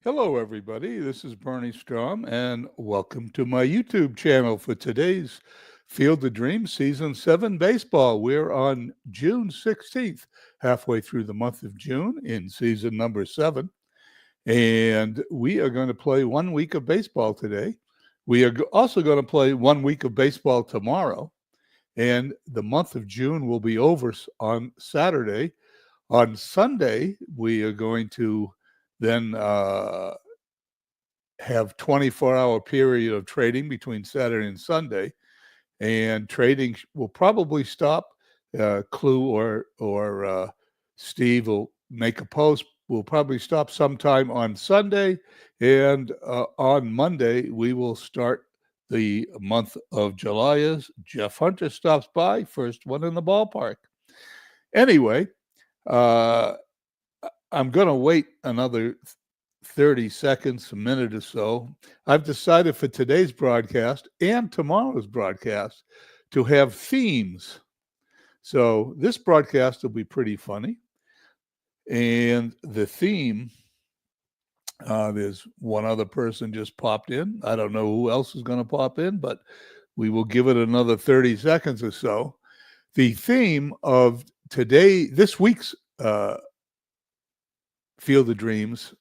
Hello, everybody. This is Bernie Strom, and welcome to my YouTube channel for today's Field of Dreams Season 7 baseball. We're on June 16th, halfway through the month of June in season number 7, and we are going to play 1 week of baseball today. We are also going to play 1 week of baseball tomorrow, and the month of June will be over on Saturday. On Sunday, we are going to then have 24-hour period of trading between Saturday and Sunday, and trading will probably stop. Clue or Steve will make a post. We'll probably stop sometime on Sunday, and on Monday we will start the month of July as Jeff Hunter stops by, first one in the ballpark. Anyway, I'm going to wait another 30 seconds, a minute or so. I've decided for today's broadcast and tomorrow's broadcast to have themes. So this broadcast will be pretty funny. And the theme, there's one other person just popped in. I don't know who else is going to pop in, but we will give it another 30 seconds or so. The theme of this week's Field of Dreams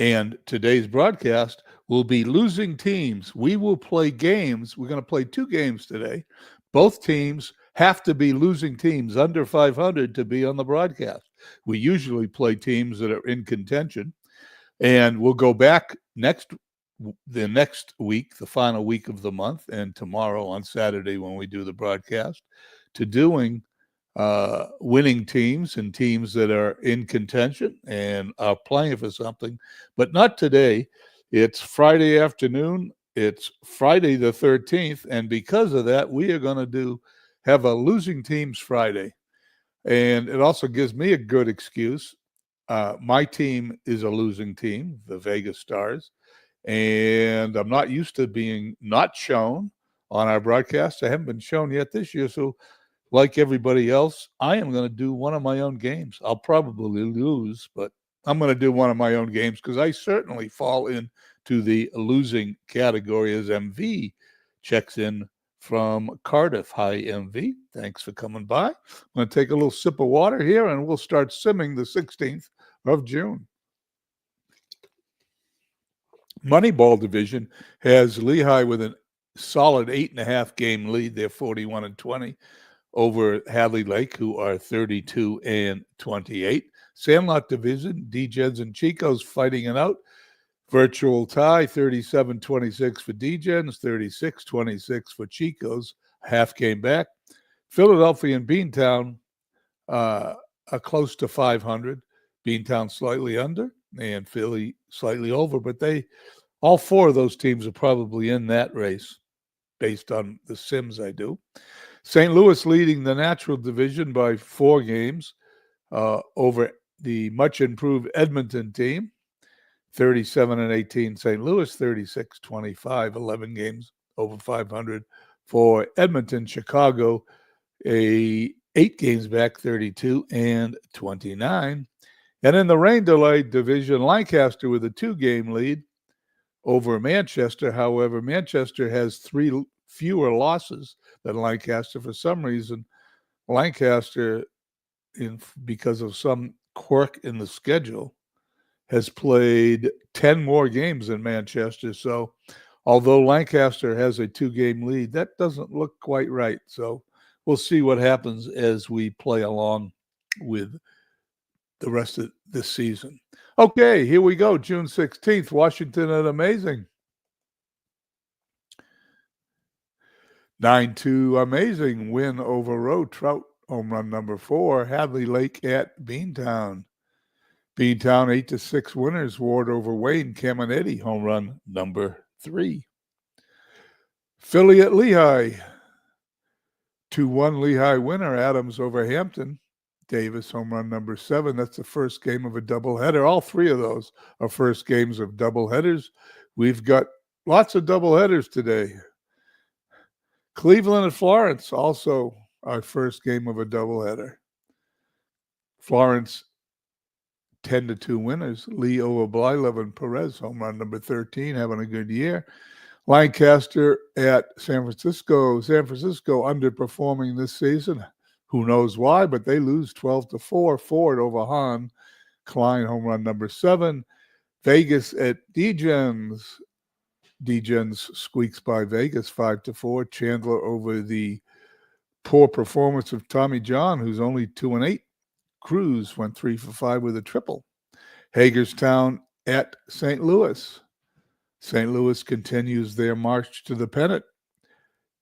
and today's broadcast will be losing teams. We will play games. We're going to play 2 games today. Both teams have to be losing teams under 500 to be on the broadcast. We usually play teams that are in contention. And we'll go back the next week, the final week of the month, and tomorrow on Saturday when we do the broadcast, to doing winning teams and teams that are in contention and are playing for something, but not today. It's Friday afternoon. It's Friday the 13th, and because of that, we are going to have a losing teams Friday, and it also gives me a good excuse. My team is a losing team, the Vegas Stars, and I'm not used to being not shown on our broadcast. I haven't been shown yet this year, so like everybody else, I am going to do one of my own games. I'll probably lose, but I'm going to do one of my own games because I certainly fall into the losing category as MV checks in from Cardiff. Hi, MV. Thanks for coming by. I'm going to take a little sip of water here, and we'll start simming the 16th of June. Moneyball division has Lehigh with a solid 8.5 game lead. They're 41-20. Over Hadley Lake, who are 32-28. Sandlot division, D-Gens and Chicos fighting it out. Virtual tie, 37-26 for D-Gens, 36-26 for Chicos. Half game back. Philadelphia and Beantown are close to 500. Beantown slightly under, and Philly slightly over. But all 4 of those teams are probably in that race based on the sims I do. St. Louis leading the natural division by 4 games over the much improved Edmonton team, 37-18 St. Louis, 36-25, 11 games over 500 for Edmonton. Chicago, 8 games back, 32-29. And in the rain delayed division, Lancaster with a 2-game lead over Manchester. However, Manchester has 3 fewer losses than Lancaster. For some reason, Lancaster, because of some quirk in the schedule, has played 10 more games than Manchester. So although Lancaster has a 2-game lead, that doesn't look quite right. So we'll see what happens as we play along with the rest of this season. Okay, here we go. June 16th, Washington at Amazing. 9-2 Amazing win over Roe Trout, home run number 4. Hadley Lake at Beantown. Beantown 8-6 winners. Ward over Wayne Caminetti, home run number 3. Philly at Lehigh. 2-1 Lehigh winner. Adams over Hampton. Davis, home run number 7. That's the first game of a doubleheader. All 3 of those are first games of doubleheaders. We've got lots of doubleheaders today. Cleveland and Florence, also our first game of a doubleheader. Florence 10-2 winners. Lee over Blylev and Perez, home run number 13, having a good year. Lancaster at San Francisco. San Francisco underperforming this season. Who knows why, but they lose 12-4. Ford over Hahn. Klein, home run number 7. Vegas at Degens. Degens squeaks by Vegas 5-4. Chandler over the poor performance of Tommy John, who's only 2-8. Cruz went 3-5 with a triple. Hagerstown at St. Louis. St. Louis continues their march to the pennant.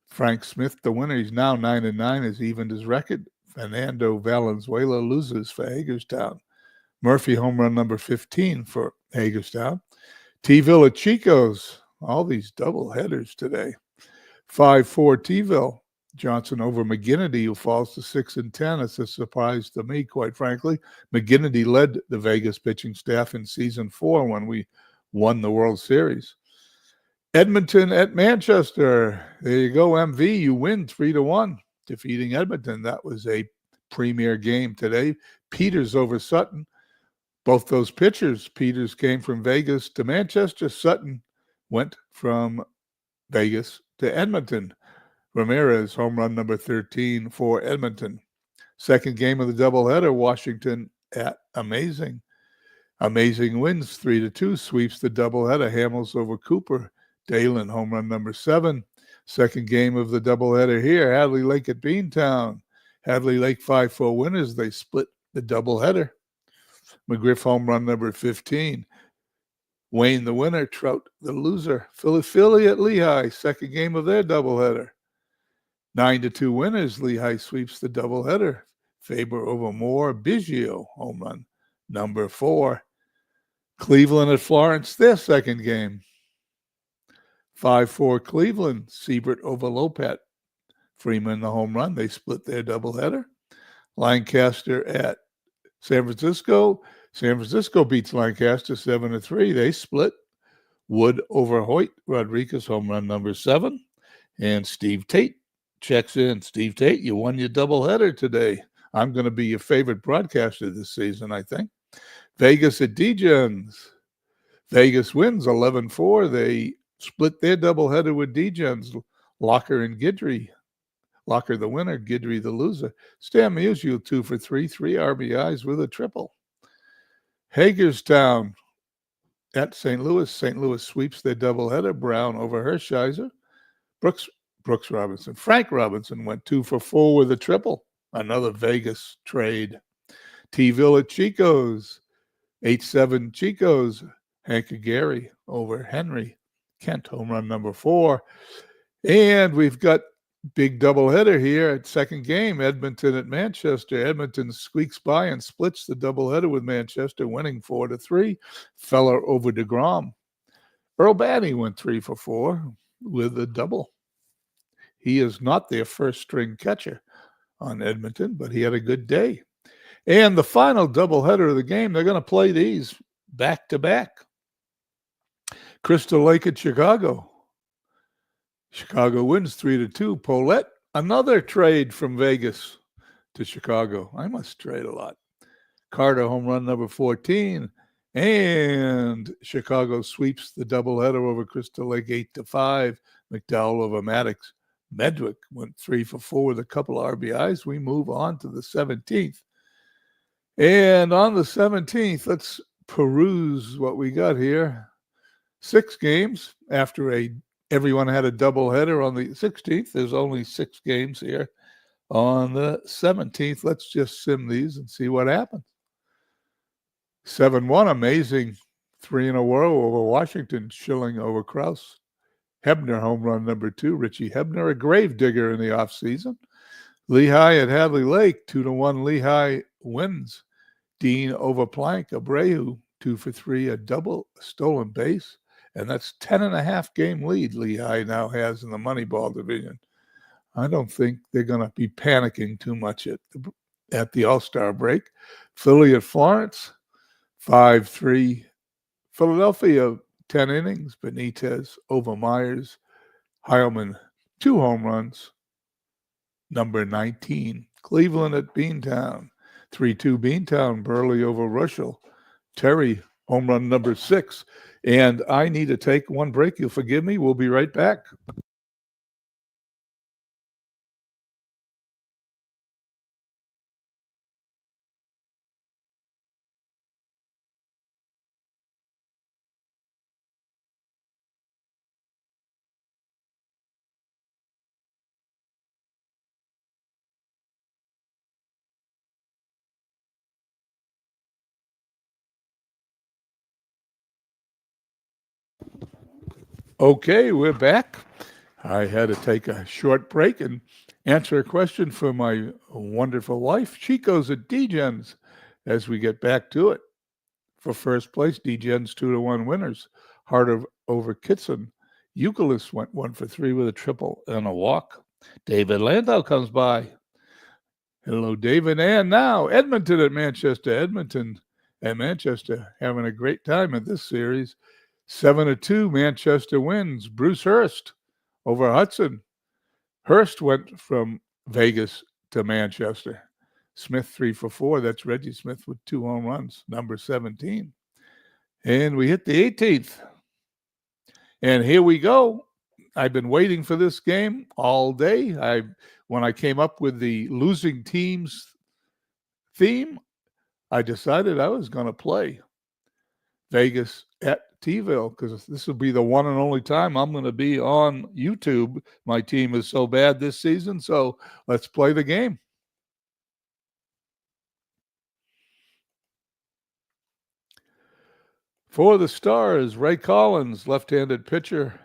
Frank Smith, the winner, he's now 9-9, has evened his record. Fernando Valenzuela loses for Hagerstown. Murphy, home run number 15 for Hagerstown. T-Ville at Chico's. All these double headers today. 5-4 T-Ville. Johnson over McGinnity, who falls to 6-10. It's a surprise to me, quite frankly. McGinnity led the Vegas pitching staff in season 4 when we won the World Series. Edmonton at Manchester. There you go, MV. You win 3-1, defeating Edmonton. That was a premier game today. Peters over Sutton. Both those pitchers, Peters came from Vegas to Manchester. Sutton went from Vegas to Edmonton. Ramirez, home run number 13 for Edmonton. Second game of the doubleheader, Washington at Amazing. Amazing wins 3-2, sweeps the doubleheader. Hamels over Cooper. Dalen, home run number 7. Second game of the doubleheader here, Hadley Lake at Beantown. Hadley Lake 5-4 winners. They split the doubleheader. McGriff, home run number 15. Wayne, the winner. Trout, the loser. Philly at Lehigh, second game of their doubleheader. 9-2 winners. Lehigh sweeps the doubleheader. Faber over Moore. Biggio, home run number 4. Cleveland at Florence, their second game. 5-4 Cleveland. Siebert over Lopet. Freeman, the home run. They split their doubleheader. Lancaster at San Francisco. San Francisco beats Lancaster 7-3. They split. Wood over Hoyt. Rodriguez, home run number 7. And Steve Tate checks in. Steve Tate, you won your doubleheader today. I'm going to be your favorite broadcaster this season, I think. Vegas at Degens. Vegas wins 11-4. They split their doubleheader with Degens. Locker and Guidry. Locker the winner, Guidry the loser. Stan Musial 2 for 3, 3 RBIs with a triple. Hagerstown at St. Louis. St. Louis sweeps their doubleheader. Brown over Hershiser. Brooks Robinson. Frank Robinson went 2 for 4 with a triple. Another Vegas trade. T-Ville at Chico's. 8-7 Chico's. Hank Gary over Henry. Kent, home run number 4. And we've got big doubleheader here at second game. Edmonton at Manchester. Edmonton squeaks by and splits the doubleheader with Manchester, winning 4-3. Feller over DeGrom. Earl Batty went 3 for 4 with a double. He is not their first string catcher on Edmonton, but he had a good day. And the final doubleheader of the game, they're going to play these back to back. Crystal Lake at Chicago. Chicago wins 3-2. Paulette, another trade from Vegas to Chicago. I must trade a lot. Carter, home run number 14. And Chicago sweeps the doubleheader over Crystal Lake 8-5. McDowell over Maddox. Medwick went 3 for 4 with a couple of RBIs. We move on to the 17th. And on the 17th, let's peruse what we got here. 6 games after everyone had a doubleheader on the 16th. There's only 6 games here on the 17th. Let's just sim these and see what happens. 7-1, amazing 3 in a row over Washington. Schilling over Krause. Hebner, home run number 2. Richie Hebner, a grave digger in the offseason. Lehigh at Hadley Lake, 2-1 Lehigh wins. Dean over Plank. Abreu, 2 for 3, a double, a stolen base. And that's 10.5 game lead Lehigh now has in the Moneyball division. I don't think they're going to be panicking too much at the All-Star break. Philly at Florence, 5-3. Philadelphia, 10 innings. Benitez over Myers. Heilman, 2 home runs. Number 19. Cleveland at Beantown, 3-2 Beantown. Burley over Russell. Terry, home run number 6. And I need to take one break. You'll forgive me. We'll be right back. Okay, we're back. I had to take a short break and answer a question from my wonderful wife. Chico's at DGens as we get back to it. For first place, DGens 2-1 winners. Hart over Kitson. Euclid went 1 for 3 with a triple and a walk. David Landau comes by. Hello, David. And now Edmonton at Manchester. Edmonton at Manchester having a great time at this series. 7-2, Manchester wins. Bruce Hurst over Hudson. Hurst went from Vegas to Manchester. Smith 3 for 4. That's Reggie Smith with 2 home runs, number 17. And we hit the 18th. And here we go. I've been waiting for this game all day. When I came up with the losing teams theme, I decided I was going to play Vegas at T-ville because this will be the one and only time I'm going to be on YouTube. My team is so bad this season, so let's play the game. For the Stars, Ray Collins, left-handed pitcher,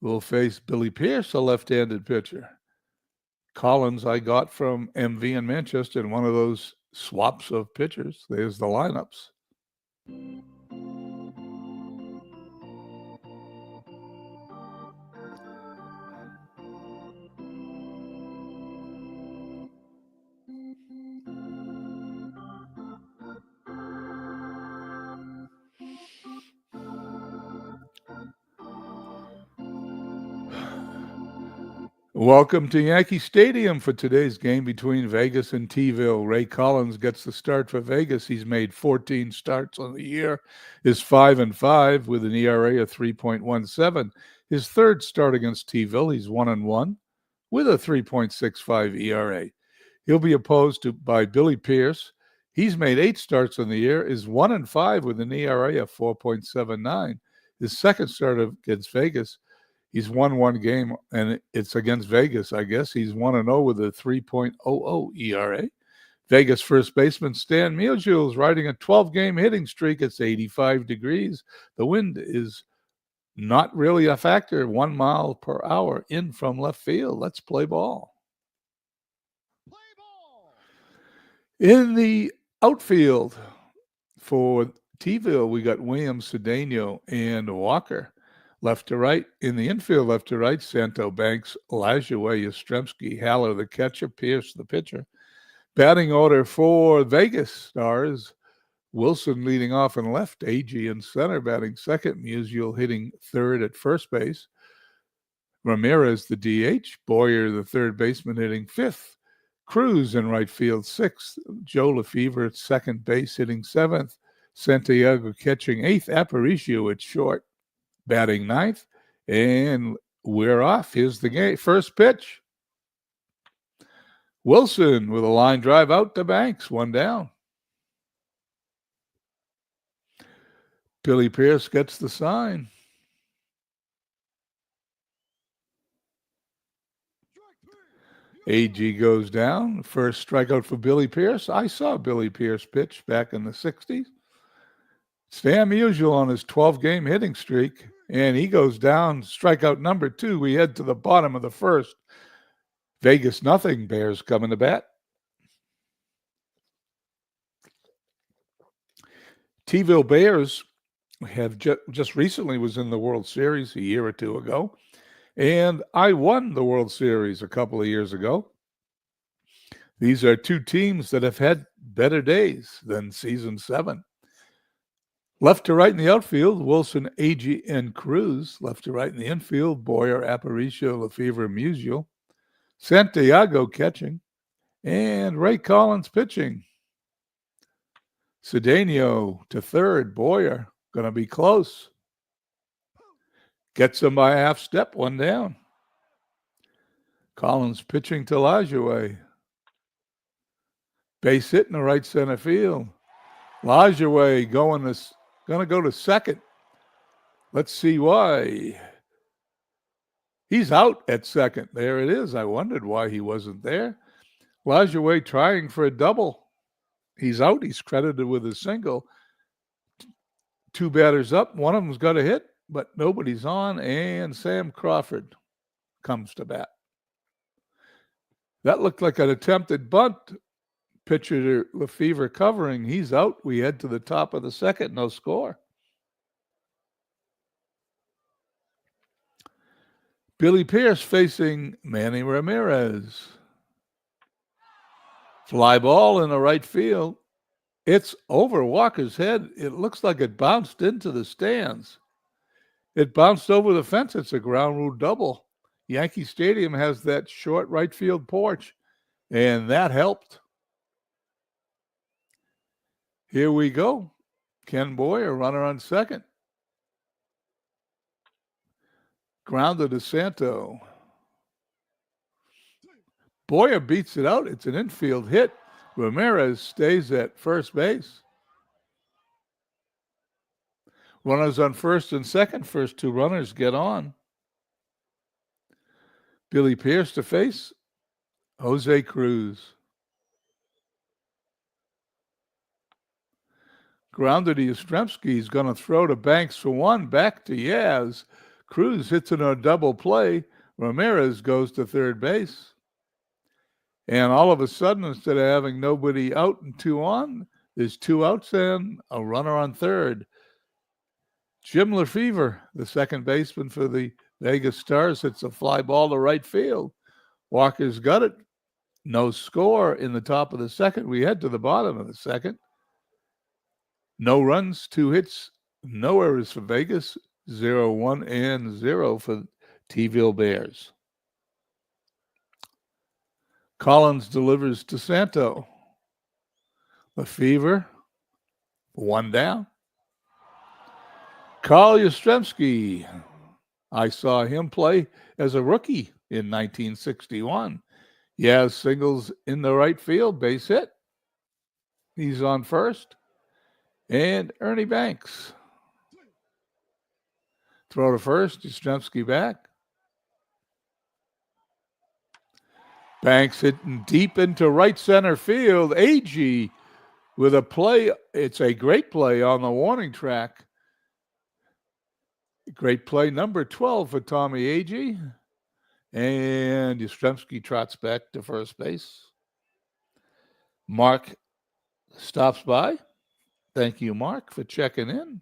will face Billy Pierce, a left-handed pitcher. Collins I got from MV in Manchester in one of those swaps of pitchers. There's the lineups. Welcome to Yankee Stadium for today's game between Vegas and T-ville. Ray Collins gets the start for Vegas. He's made 14 starts on the year, is 5-5 with an ERA of 3.17. His third start against T-ville, he's 1-1 with a 3.65 ERA. He'll be opposed by Billy Pierce. He's made 8 starts on the year, is 1-5 with an ERA of 4.79. His second start against Vegas, he's won one game, and it's against Vegas, I guess. He's 1-0 with a 3.00 ERA. Vegas first baseman Stan Musial is riding a 12-game hitting streak. It's 85 degrees. The wind is not really a factor, 1 mile per hour in from left field. Let's play ball. In the outfield for T-ville, we got Williams, Cedeno, and Walker. Left to right. In the infield, left to right, Santo, Banks, Lajoie, Yastrzemski, Haller, the catcher, Pierce, the pitcher. Batting order for Vegas Stars, Wilson leading off in left, Agee in center, batting second, Musial hitting third at first base. Ramirez, the DH, Boyer, the third baseman, hitting fifth. Cruz in right field, sixth. Joe Lefevre at second base, hitting seventh. Santiago catching eighth. Aparicio at short, batting ninth, and we're off. Here's the game. First pitch. Wilson with a line drive out to Banks, 1 down. Billy Pierce gets the sign. Agee goes down. First strikeout for Billy Pierce. I saw Billy Pierce pitch back in the 60s. Stan Musial on his 12-game hitting streak, and he goes down. Strikeout number 2. We head to the bottom of the first. Vegas nothing. Bears coming to bat. T-ville Bears have just recently was in the World Series a year or two ago, and I won the World Series a couple of years ago. These are two teams that have had better days than season 7. Left to right in the outfield, Wilson, Agee, and Cruz. Left to right in the infield, Boyer, Aparicio, Lefevre, Musial. Santiago catching, and Ray Collins pitching. Cedeno to third. Boyer going to be close. Gets him by a half step, one down. Collins pitching to Lajoie. Base hit in the right center field. Lajoie going to go to second. Let's see why. He's out at second. There it is. I wondered why he wasn't there. Lajoie trying for a double. He's out. He's credited with a single. Two batters up. One of them's got a hit, but nobody's on, and Sam Crawford comes to bat. That looked like an attempted bunt. Pitcher Lefevre covering. He's out. We head to the top of the second. No score. Billy Pierce facing Manny Ramirez. Fly ball in the right field. It's over Walker's head. It looks like it bounced into the stands. It bounced over the fence. It's a ground rule double. Yankee Stadium has that short right field porch, and that helped. Here we go. Ken Boyer, runner on second. Grounded to Santo. Boyer beats it out. It's an infield hit. Ramirez stays at first base. Runners on first and second. First two runners get on. Billy Pierce to face Jose Cruz. Grounded to Yastrzemski. He's going to throw to Banks for one. Back to Yaz. Cruz hits it on a double play. Ramirez goes to third base. And all of a sudden, instead of having nobody out and two on, there's two outs and a runner on third. Jim Lefevre, the second baseman for the Vegas Stars, hits a fly ball to right field. Walker's got it. No score in the top of the second. We head to the bottom of the second. No runs, two hits, no errors for Vegas. 0-1 and 0 for T-ville Bears. Collins delivers to Santo. Lefevre, one down. Carl Yastrzemski. I saw him play as a rookie in 1961. Yaz singles in the right field, base hit. He's on first. And Ernie Banks. Throw to first, Yastrzemski back. Banks hitting deep into right center field. Agee with a play. It's a great play on the warning track. Great play number 12 for Tommy Agee. And Yastrzemski trots back to first base. Mark stops by. Thank you, Mark, for checking in.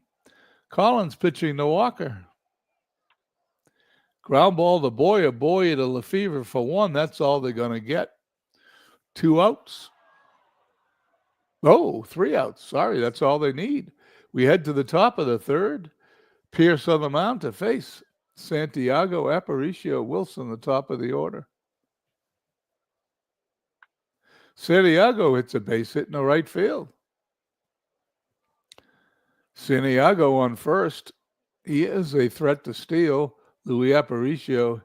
Collins pitching to Walker. Ground ball to Boyer. Boyer to Lefevre for one. That's all they're going to get. Two outs. Oh, three outs. Sorry, that's all they need. We head to the top of the third. Pierce on the mound to face Santiago Aparicio Wilson, the top of the order. Santiago hits a base hit in the right field. Santiago on first. He is a threat to steal. Luis Aparicio,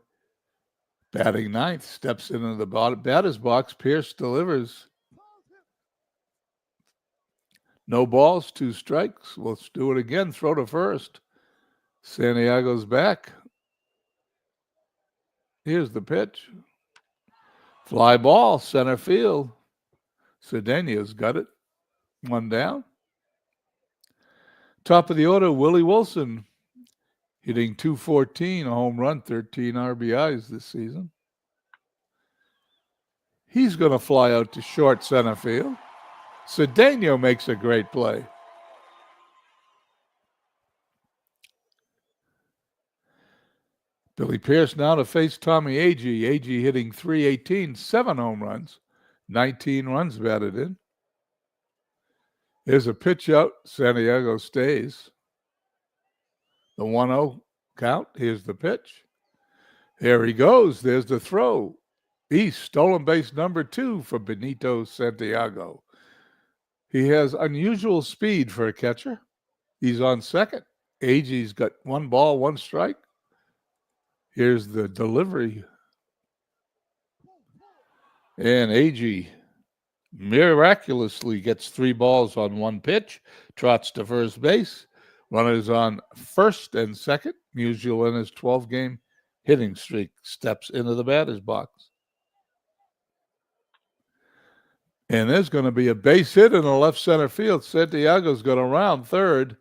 batting ninth, steps into the batter's box. Pierce delivers. No balls, two strikes. Let's do it again. Throw to first. Santiago's back. Here's the pitch. Fly ball, center field. Cedeno's got it. One down. Top of the order, Willie Wilson. Hitting .214, a home run, 13 RBIs this season. He's going to fly out to short center field. Cedeno makes a great play. Billy Pierce now to face Tommy Agee. Agee hitting .318, 7 home runs, 19 runs batted in. There's a pitch out. Santiago stays. The 1-0 count. Here's the pitch. There he goes. There's the throw. Stolen base number 2 for Benito Santiago. He has unusual speed for a catcher. He's on second. Agee has got 1 ball, 1 strike. Here's the delivery. And Agee miraculously gets 3 balls on 1 pitch, trots to first base. Runners on first and second. Musial in his 12-game hitting streak steps into the batter's box. And there's going to be a base hit in the left center field. Santiago's going to round third.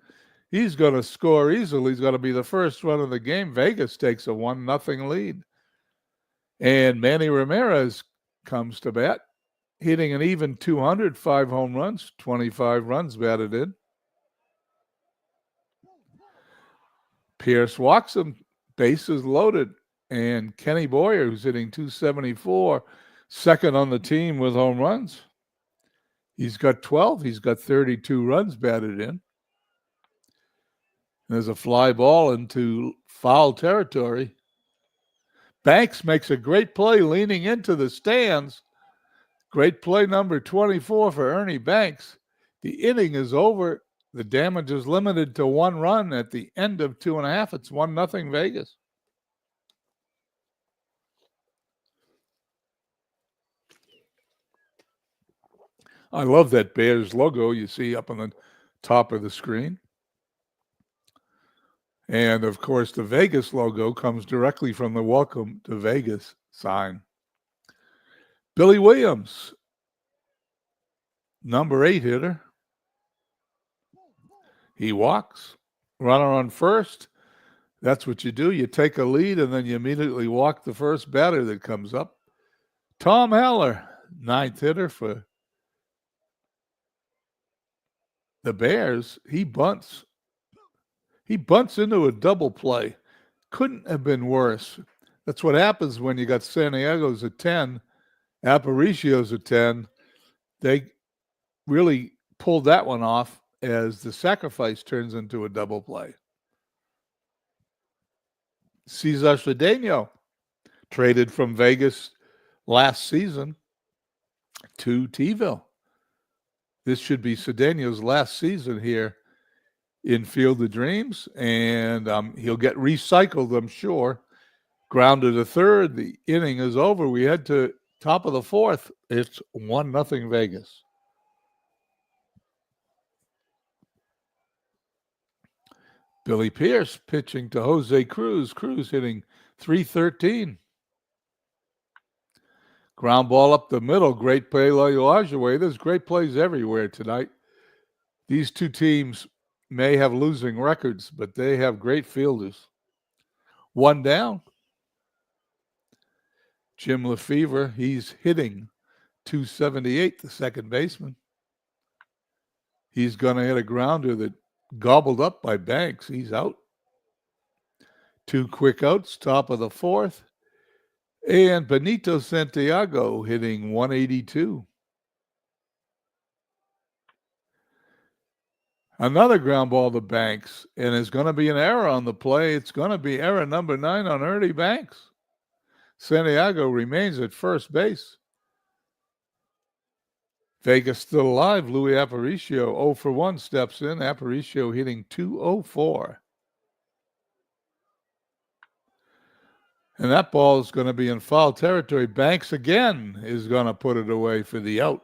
He's going to score easily. He's going to be the first run of the game. Vegas takes a 1-0 lead. And Manny Ramirez comes to bat, hitting an even 200, 5 home runs, 25 runs batted in. Pierce walks him, bases loaded. And Kenny Boyer, who's hitting 274, second on the team with home runs. He's got 12. He's got 32 runs batted in. There's a fly ball into foul territory. Banks makes a great play leaning into the stands. Great play number 24 for Ernie Banks. The inning is over. The damage is limited to 1 run at the end of 2.5. It's 1-0 Vegas. I love that Bears logo you see up on the top of the screen. And, of course, the Vegas logo comes directly from the Welcome to Vegas sign. Billy Williams, number 8 hitter. He walks. Runner on first. That's what you do. You take a lead, and then you immediately walk the first batter that comes up. Tom Haller, 9th hitter for the Bears. He bunts. He bunts into a double play. Couldn't have been worse. That's what happens when you got Santiago's at 10, Aparicio's at 10. They really pulled that one off as the sacrifice turns into a double play. Cesar Cedeno, traded from Vegas last season to T-ville. This should be Cedeno's last season here in Field of Dreams, and he'll get recycled, I'm sure. Grounded to third. The inning is over. We head to top of the 4th. It's 1-0 Vegas. Billy Pierce pitching to Jose Cruz. Cruz hitting .313. Ground ball up the middle. Great play, Lajoie. There's great plays everywhere tonight. These two teams may have losing records, but they have great fielders. 1 down. Jim Lefevre, he's hitting .278, the second baseman. He's going to hit a grounder that gobbled up by Banks. He's out. 2 quick outs, top of the 4th. And Benito Santiago hitting .182. Another ground ball to Banks, and there's going to be an error on the play. It's going to be error number 9 on Ernie Banks. Santiago remains at first base. Vegas still alive. Louis Aparicio, 0 for 1, steps in. Aparicio hitting .204. And that ball is going to be in foul territory. Banks again is going to put it away for the out.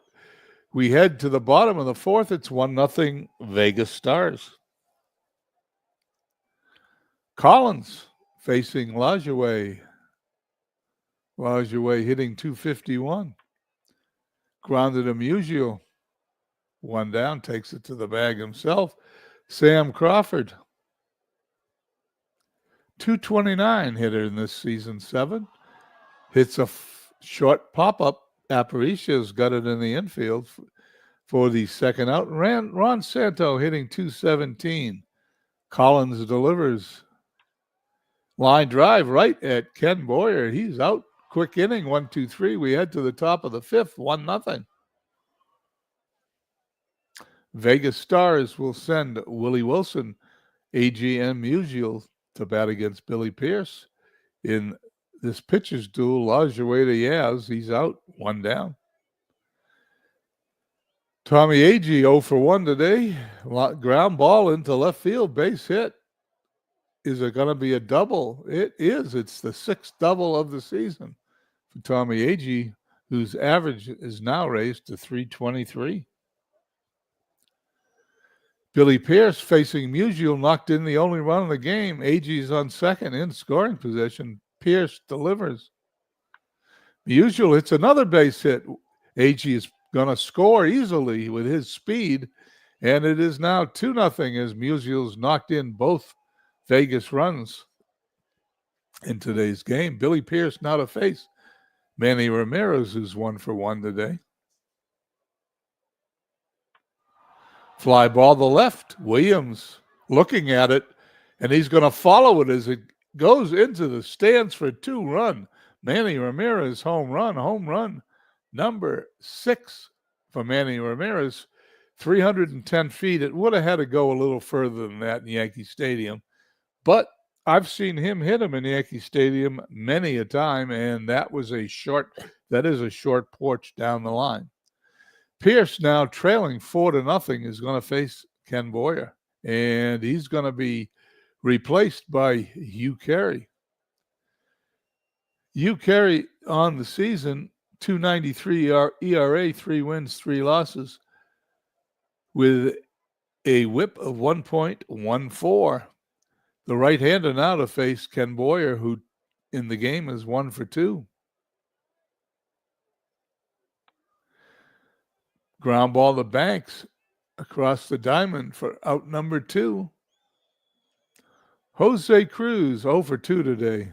We head to the bottom of the 4th. It's 1-0 Vegas Stars. Collins facing Lajoie. Lajoie hitting .251. Grounded to Musial. 1 down, takes it to the bag himself. Sam Crawford. .229 hitter in this season 7. Hits a short pop-up. Aparicio's got it in the infield for the second out. Ron Santo hitting .217. Collins delivers. Line drive right at Ken Boyer. He's out. Quick inning, 1-2-3. We head to the top of the 5th, 1-0. Vegas Stars will send Willie Wilson, AGM Musial, to bat against Billy Pierce. In this pitcher's duel, Lajoie to Yaz, he's out, 1 down. Tommy Agee 0 for 1 today. Ground ball into left field, base hit. Is it going to be a double? It is. It's the 6th double of the season for Tommy Agee, whose average is now raised to 323. Billy Pierce facing Musial knocked in the only run of the game. Agee's on second in scoring position. Pierce delivers. Musial hits another base hit. Agee is going to score easily with his speed, and it is now 2-0 as Musial's knocked in both Vegas runs in today's game. Billy Pierce now to face Manny Ramirez, who's 1 for 1 today. Fly ball to left. Williams looking at it, and he's going to follow it as it goes into the stands for a 2-run. Manny Ramirez home run number 6 for Manny Ramirez. 310 feet. It would have had to go a little further than that in Yankee Stadium, but I've seen him hit him in Yankee Stadium many a time, and that is a short porch down the line. Pierce now trailing 4-0 is going to face Ken Boyer, and he's going to be replaced by Hugh Carey. Hugh Carey on the season, 2.93 ERA, 3 wins, 3 losses, with a whip of 1.14. The right-hander now to face Ken Boyer, who in the game is 1 for 2. Ground ball to Banks across the diamond for out number 2. Jose Cruz 0 for 2 today.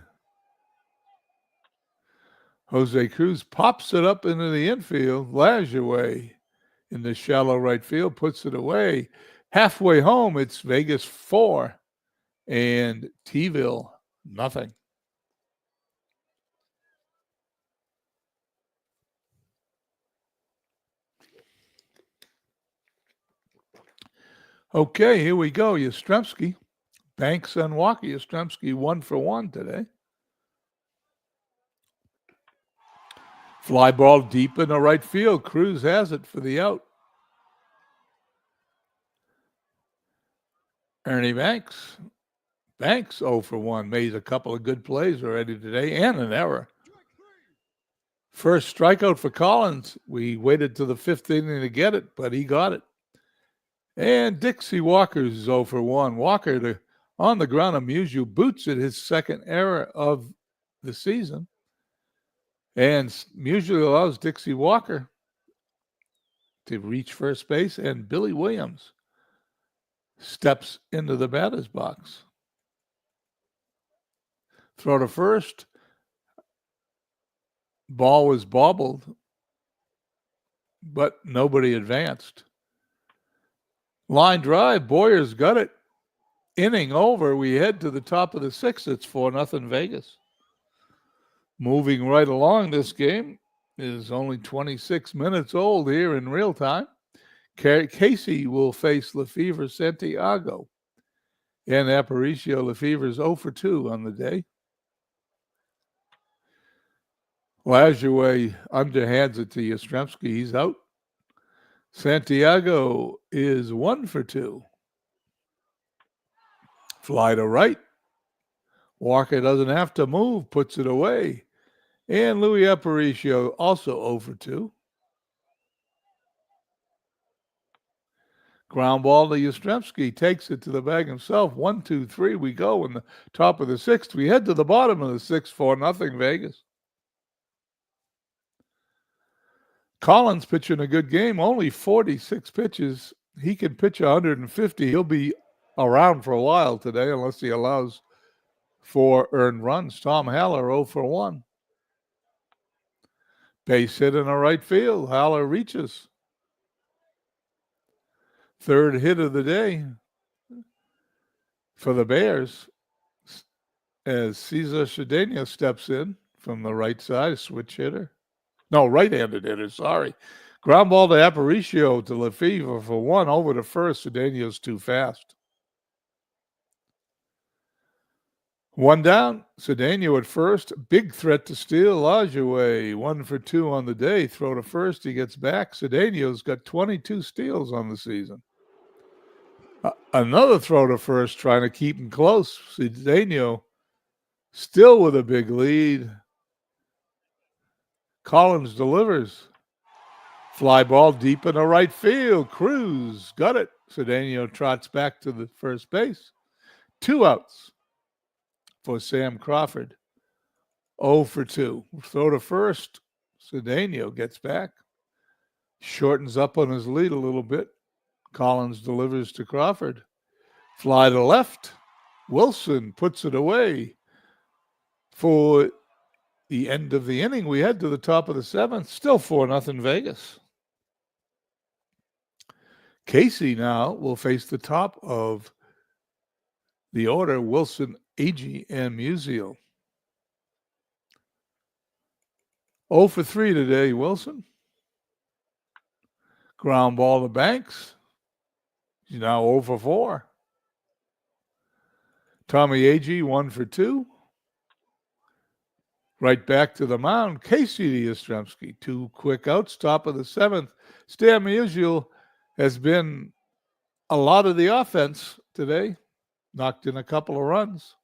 Jose Cruz pops it up into the infield. Lajoie in the shallow right field puts it away. Halfway home, it's Vegas 4 and T-ville nothing. Okay, here we go. Yastrzemski, Banks and Walker. Yastrzemski 1 for 1 today. Fly ball deep in the right field. Cruz has it for the out. Ernie Banks 0 for 1. Made a couple of good plays already today and an error. First strikeout for Collins. We waited to the 5th inning to get it, but he got it. And Dixie Walker's 0 for 1. Walker on the ground of Musial boots it, his 2nd error of the season. And Musial allows Dixie Walker to reach first base, and Billy Williams steps into the batter's box. Throw to first. Ball was bobbled, but nobody advanced. Line drive. Boyer's got it. Inning over. We head to the top of the 6th. It's 4-0 Vegas. Moving right along, this game is only 26 minutes old here in real time. Casey will face Lefevre Santiago. And Aparicio Lefevre's 0 for 2 on the day. Lajoie underhands it to Yastrzemski. He's out. Santiago is 1 for 2. Fly to right. Walker doesn't have to move, puts it away. And Louis Aparicio also 0 for 2. Ground ball to Yastrzemski. Takes it to the bag himself. 1, 2, 3. We go in the top of the 6th. We head to the bottom of the 6th. 4-0 Vegas. Collins pitching a good game. Only 46 pitches. He can pitch 150. He'll be around for a while today unless he allows 4 earned runs. Tom Haller 0 for 1. Base hit in the right field. Haller reaches. 3rd hit of the day for the Bears as Cesar Cedeno steps in from the right side, switch hitter. No, right-handed hitter, sorry. Ground ball to Aparicio to Lefevre for 1 over to first. Cedeno's too fast. One down. Cedeno at first. Big threat to steal. Lajoie 1 for 2 on the day. Throw to first. He gets back. Cedeno's got 22 steals on the season. Another throw to first, trying to keep him close. Cedeno still with a big lead. Collins delivers. Fly ball deep in the right field. Cruz got it. Cedeno trots back to the first base. 2 outs for Sam Crawford. 0 for 2. Throw to first. Cedeno gets back. Shortens up on his lead a little bit. Collins delivers to Crawford. Fly to left. Wilson puts it away. For the end of the inning, we head to the top of the 7th. Still 4-0 Vegas. Casey now will face the top of the order, Wilson, Agee, and Musial. 0 for 3 today, Wilson. Ground ball to Banks. He's now 0 for 4. Tommy Agee, 1 for 2. Right back to the mound, Casey Yastrzemski. 2 quick outs, top of the 7th. Stan Musial has been a lot of the offense today. Knocked in a couple of runs.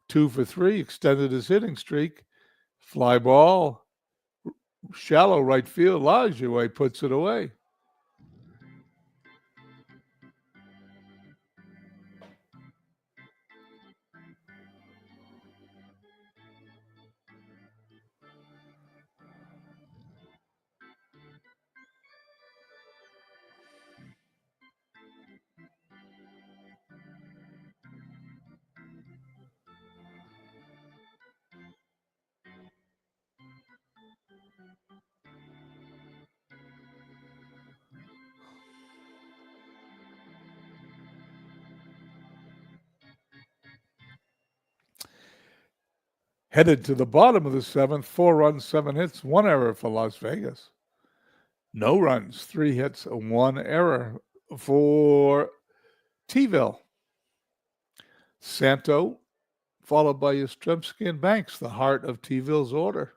2 for 3, extended his hitting streak. Fly ball, shallow right field. Lajoie puts it away. Headed to the bottom of the 7th, 4 runs, 7 hits, 1 error for Las Vegas. No runs, 3 hits, 1 error for T-ville. Santo, followed by Yastrzemski and Banks, the heart of T-ville's order.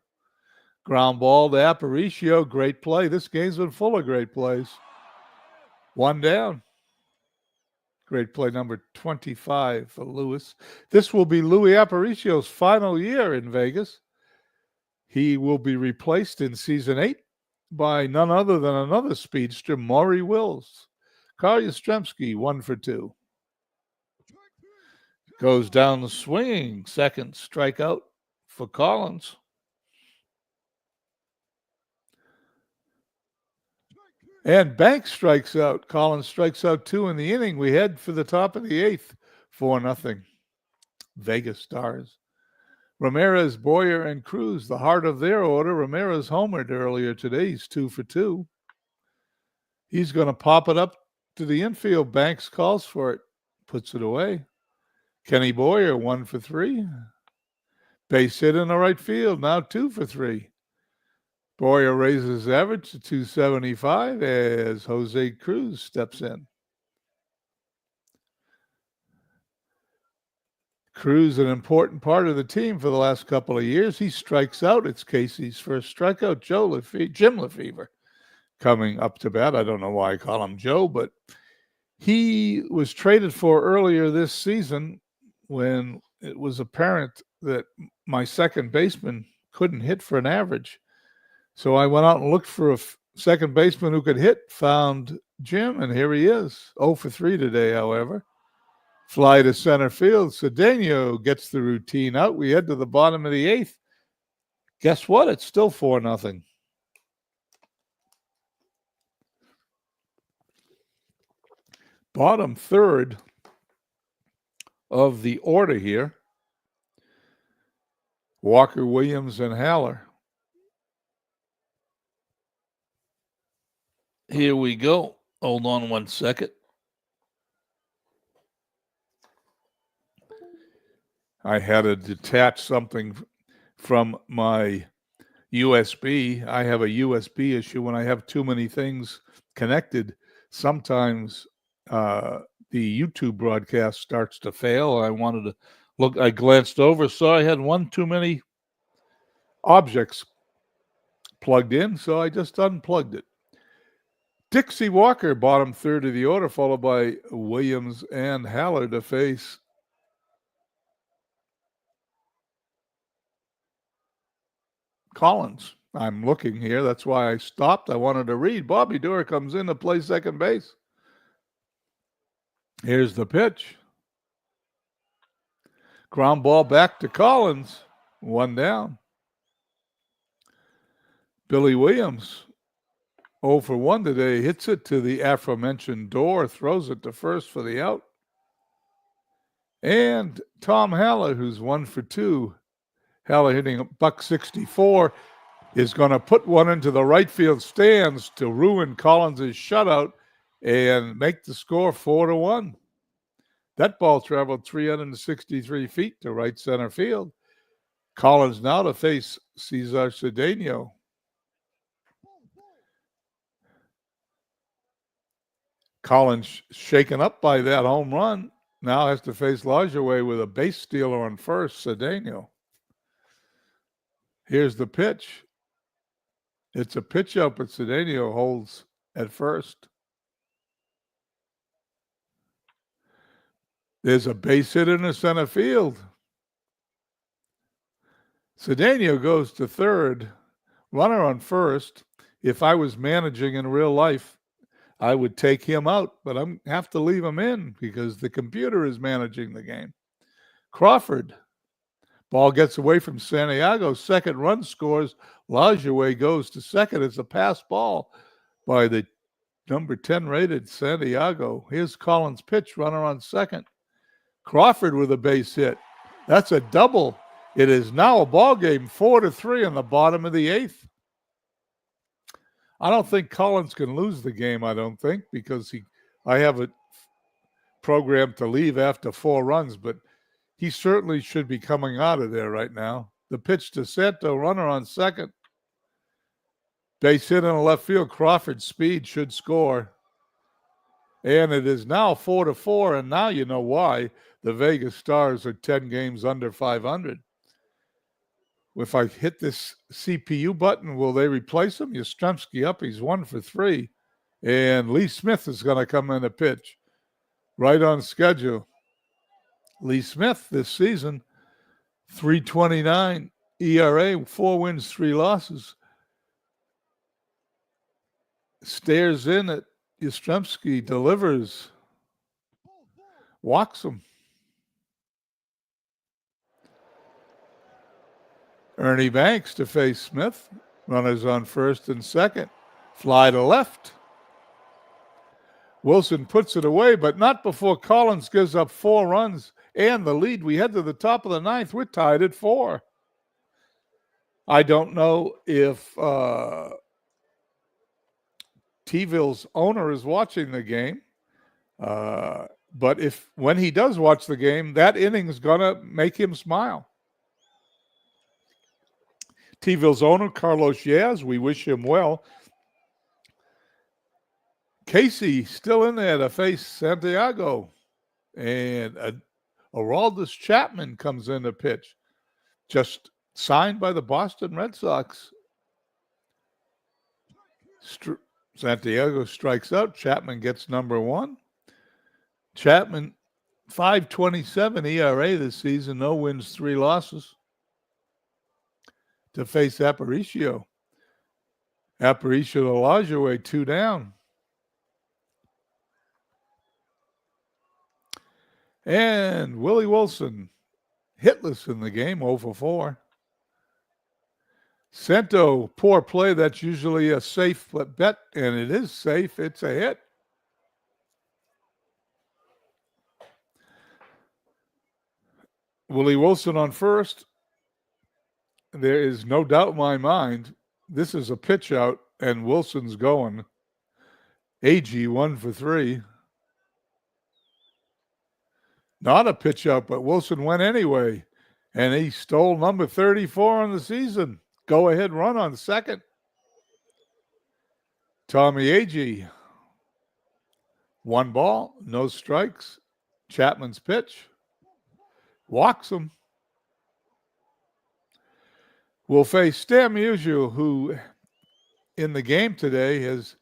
Ground ball to Aparicio, great play. This game's been full of great plays. 1 down. Great play number 25 for Lewis. This will be Louis Aparicio's final year in Vegas. He will be replaced in season 8 by none other than another speedster, Maury Wills. Carl Yastrzemski, 1 for 2. Goes down the swinging. Second strikeout for Collins. And Banks strikes out. Collins strikes out 2 in the inning. We head for the top of the 8th, 4-0. Vegas Stars. Ramirez, Boyer, and Cruz, the heart of their order. Ramirez homered earlier today. He's 2 for 2. He's going to pop it up to the infield. Banks calls for it, puts it away. Kenny Boyer, 1 for 3. Base hit in the right field, now 2 for 3. Boyer raises his average to 275 as Jose Cruz steps in. Cruz, an important part of the team for the last couple of years. He strikes out. It's Casey's first strikeout. Jim Lefevre coming up to bat. I don't know why I call him Joe, but he was traded for earlier this season when it was apparent that my second baseman couldn't hit for an average. So I went out and looked for a second baseman who could hit, found Jim, and here he is. 0 for 3 today, however. Fly to center field. Cedeno gets the routine out. We head to the bottom of the 8th. Guess what? It's still 4-0. Bottom third of the order here. Walker, Williams, and Haller. Here we go. Hold on 1 second. I had to detach something from my USB. I have a USB issue when I have too many things connected. Sometimes the YouTube broadcast starts to fail. I wanted to Look, I glanced over, saw I had one too many objects plugged in, so I just unplugged it. Dixie Walker, bottom third of the order, followed by Williams and Haller to face Collins. I'm looking here. That's why I stopped. I wanted to read. Bobby Doerr comes in to play second base. Here's the pitch. Ground ball back to Collins. One down. Billy Williams, 0 for 1 today, hits it to the aforementioned Doerr, throws it to first for the out. And Tom Haller, who's 1 for 2. Haller hitting $164, is going to put one into the right field stands to ruin Collins' shutout and make the score 4-1. That ball traveled 363 feet to right center field. Collins now to face Cesar Cedeno. Collins shaken up by that home run. Now has to face Lajoie with a base stealer on first, Cedeno. Here's the pitch. It's a pitch up, but Cedeno holds at first. There's a base hit in the center field. Cedeno goes to third. Runner on first. If I was managing in real life, I would take him out, but I have to leave him in because the computer is managing the game. Crawford. Ball gets away from Santiago. Second run scores. Lajoie goes to second. It's a pass ball by the number 10 rated Santiago. Here's Collins' pitch. Runner on second. Crawford with a base hit. That's a double. It is now a ball game, 4-3 in the bottom of the eighth. I don't think Collins can lose the game, I don't think, because I have it programmed to leave after 4 runs, but he certainly should be coming out of there right now. The pitch to Santo, runner on second. Base hit in the left field. Crawford's speed should score. And it is now 4-4, and now you know why the Vegas Stars are 10 games under 500. If I hit this CPU button, will they replace him? Yastrzemski up. He's 1 for 3. And Lee Smith is going to come in to pitch. Right on schedule. Lee Smith this season, 3.29 ERA, 4 wins, 3 losses. Stares in at Yastrzemski, delivers, walks him. Ernie Banks to face Smith. Runners on first and second. Fly to left. Wilson puts it away, but not before Collins gives up 4 runs and the lead. We head to the top of the ninth. We're tied at 4. I don't know if T-Ville's owner is watching the game, but when he does watch the game, that inning is going to make him smile. T-Ville's owner, Carlos Yaz, we wish him well. Casey still in there to face Santiago. And Aroldis Chapman comes in to pitch. Just signed by the Boston Red Sox. Santiago strikes out. Chapman gets number 1. Chapman, 5.27 ERA this season. No wins, 3 losses. To face Aparicio. Aparicio to Lajoie, 2 down. And Willie Wilson, hitless in the game, 0 for 4. Cento, poor play. That's usually a safe bet, and it is safe. It's a hit. Willie Wilson on first. There is no doubt in my mind this is a pitch out, and Wilson's going. AG 1 for 3. Not a pitch out, but Wilson went anyway, and he stole number 34 on the season. Go-ahead run on second. Tommy Agee. 1 ball, no strikes. Chapman's pitch. walks him. Will face Stan Musial, who in the game today has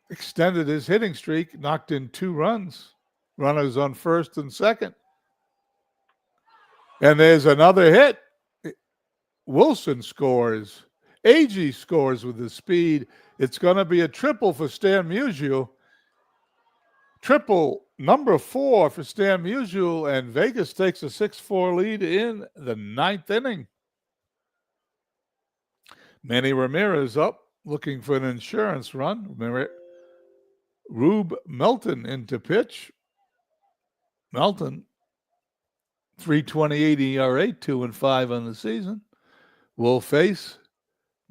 extended his hitting streak, knocked in 2 runs. Runners on first and second. And there's another hit. Wilson scores. Agee scores with the speed. It's going to be a triple for Stan Musial. Triple number 4 for Stan Musial, and Vegas takes a 6-4 lead in the 9th inning. Manny Ramirez up, looking for an insurance run. Rube Melton into pitch. Melton, 3.28 ERA, 2-5 on the season, will face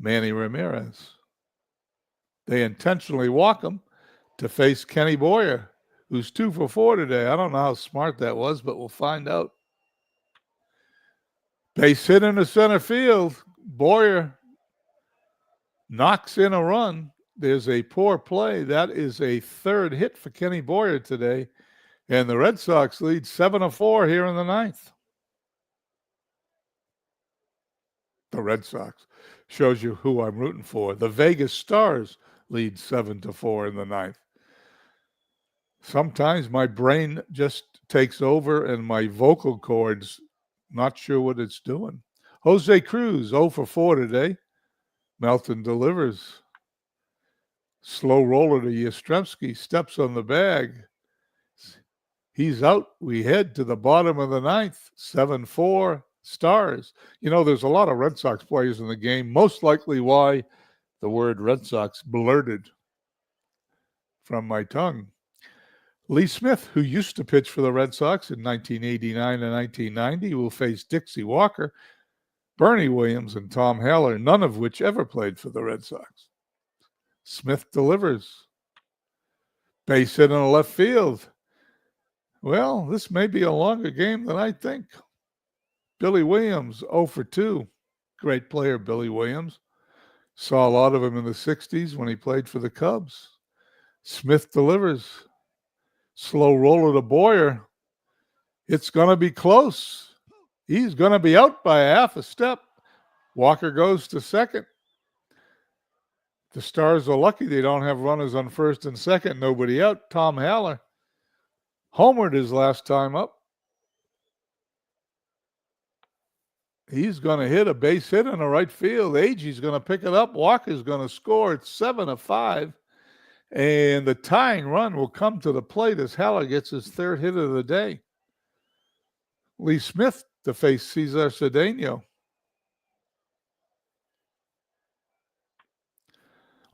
Manny Ramirez. They intentionally walk him to face Kenny Boyer, who's 2 for 4 today. I don't know how smart that was, but we'll find out. Base hit into center field. Boyer knocks in a run. There's a poor play. That is a 3rd hit for Kenny Boyer today. And the Red Sox lead 7-4 here in the 9th. The Red Sox shows you who I'm rooting for. The Vegas Stars lead 7-4 in the 9th. Sometimes my brain just takes over and my vocal cords, not sure what it's doing. Jose Cruz, 0 for 4 today. Melton delivers. Slow roller to Yastrzemski, steps on the bag. He's out. We head to the bottom of the 9th, 7-4 Stars. You know, there's a lot of Red Sox players in the game, most likely why the word Red Sox blurted from my tongue. Lee Smith, who used to pitch for the Red Sox in 1989 and 1990, will face Dixie Walker, Bernie Williams, and Tom Haller, none of which ever played for the Red Sox. Smith delivers. Base hit in the left field. Well, this may be a longer game than I think. Billy Williams, 0 for 2. Great player, Billy Williams. Saw a lot of him in the 60s when he played for the Cubs. Smith delivers. Slow roller to Boyer. It's going to be close. He's going to be out by a half a step. Walker goes to second. The Stars are lucky they don't have runners on first and second. Nobody out. Tom Haller homered his last time up. He's going to hit a base hit in the right field. Agee's going to pick it up. Walker's going to score. It's 7-5. And the tying run will come to the plate as Haller gets his 3rd hit of the day. Lee Smith to face Cesar Cedeno.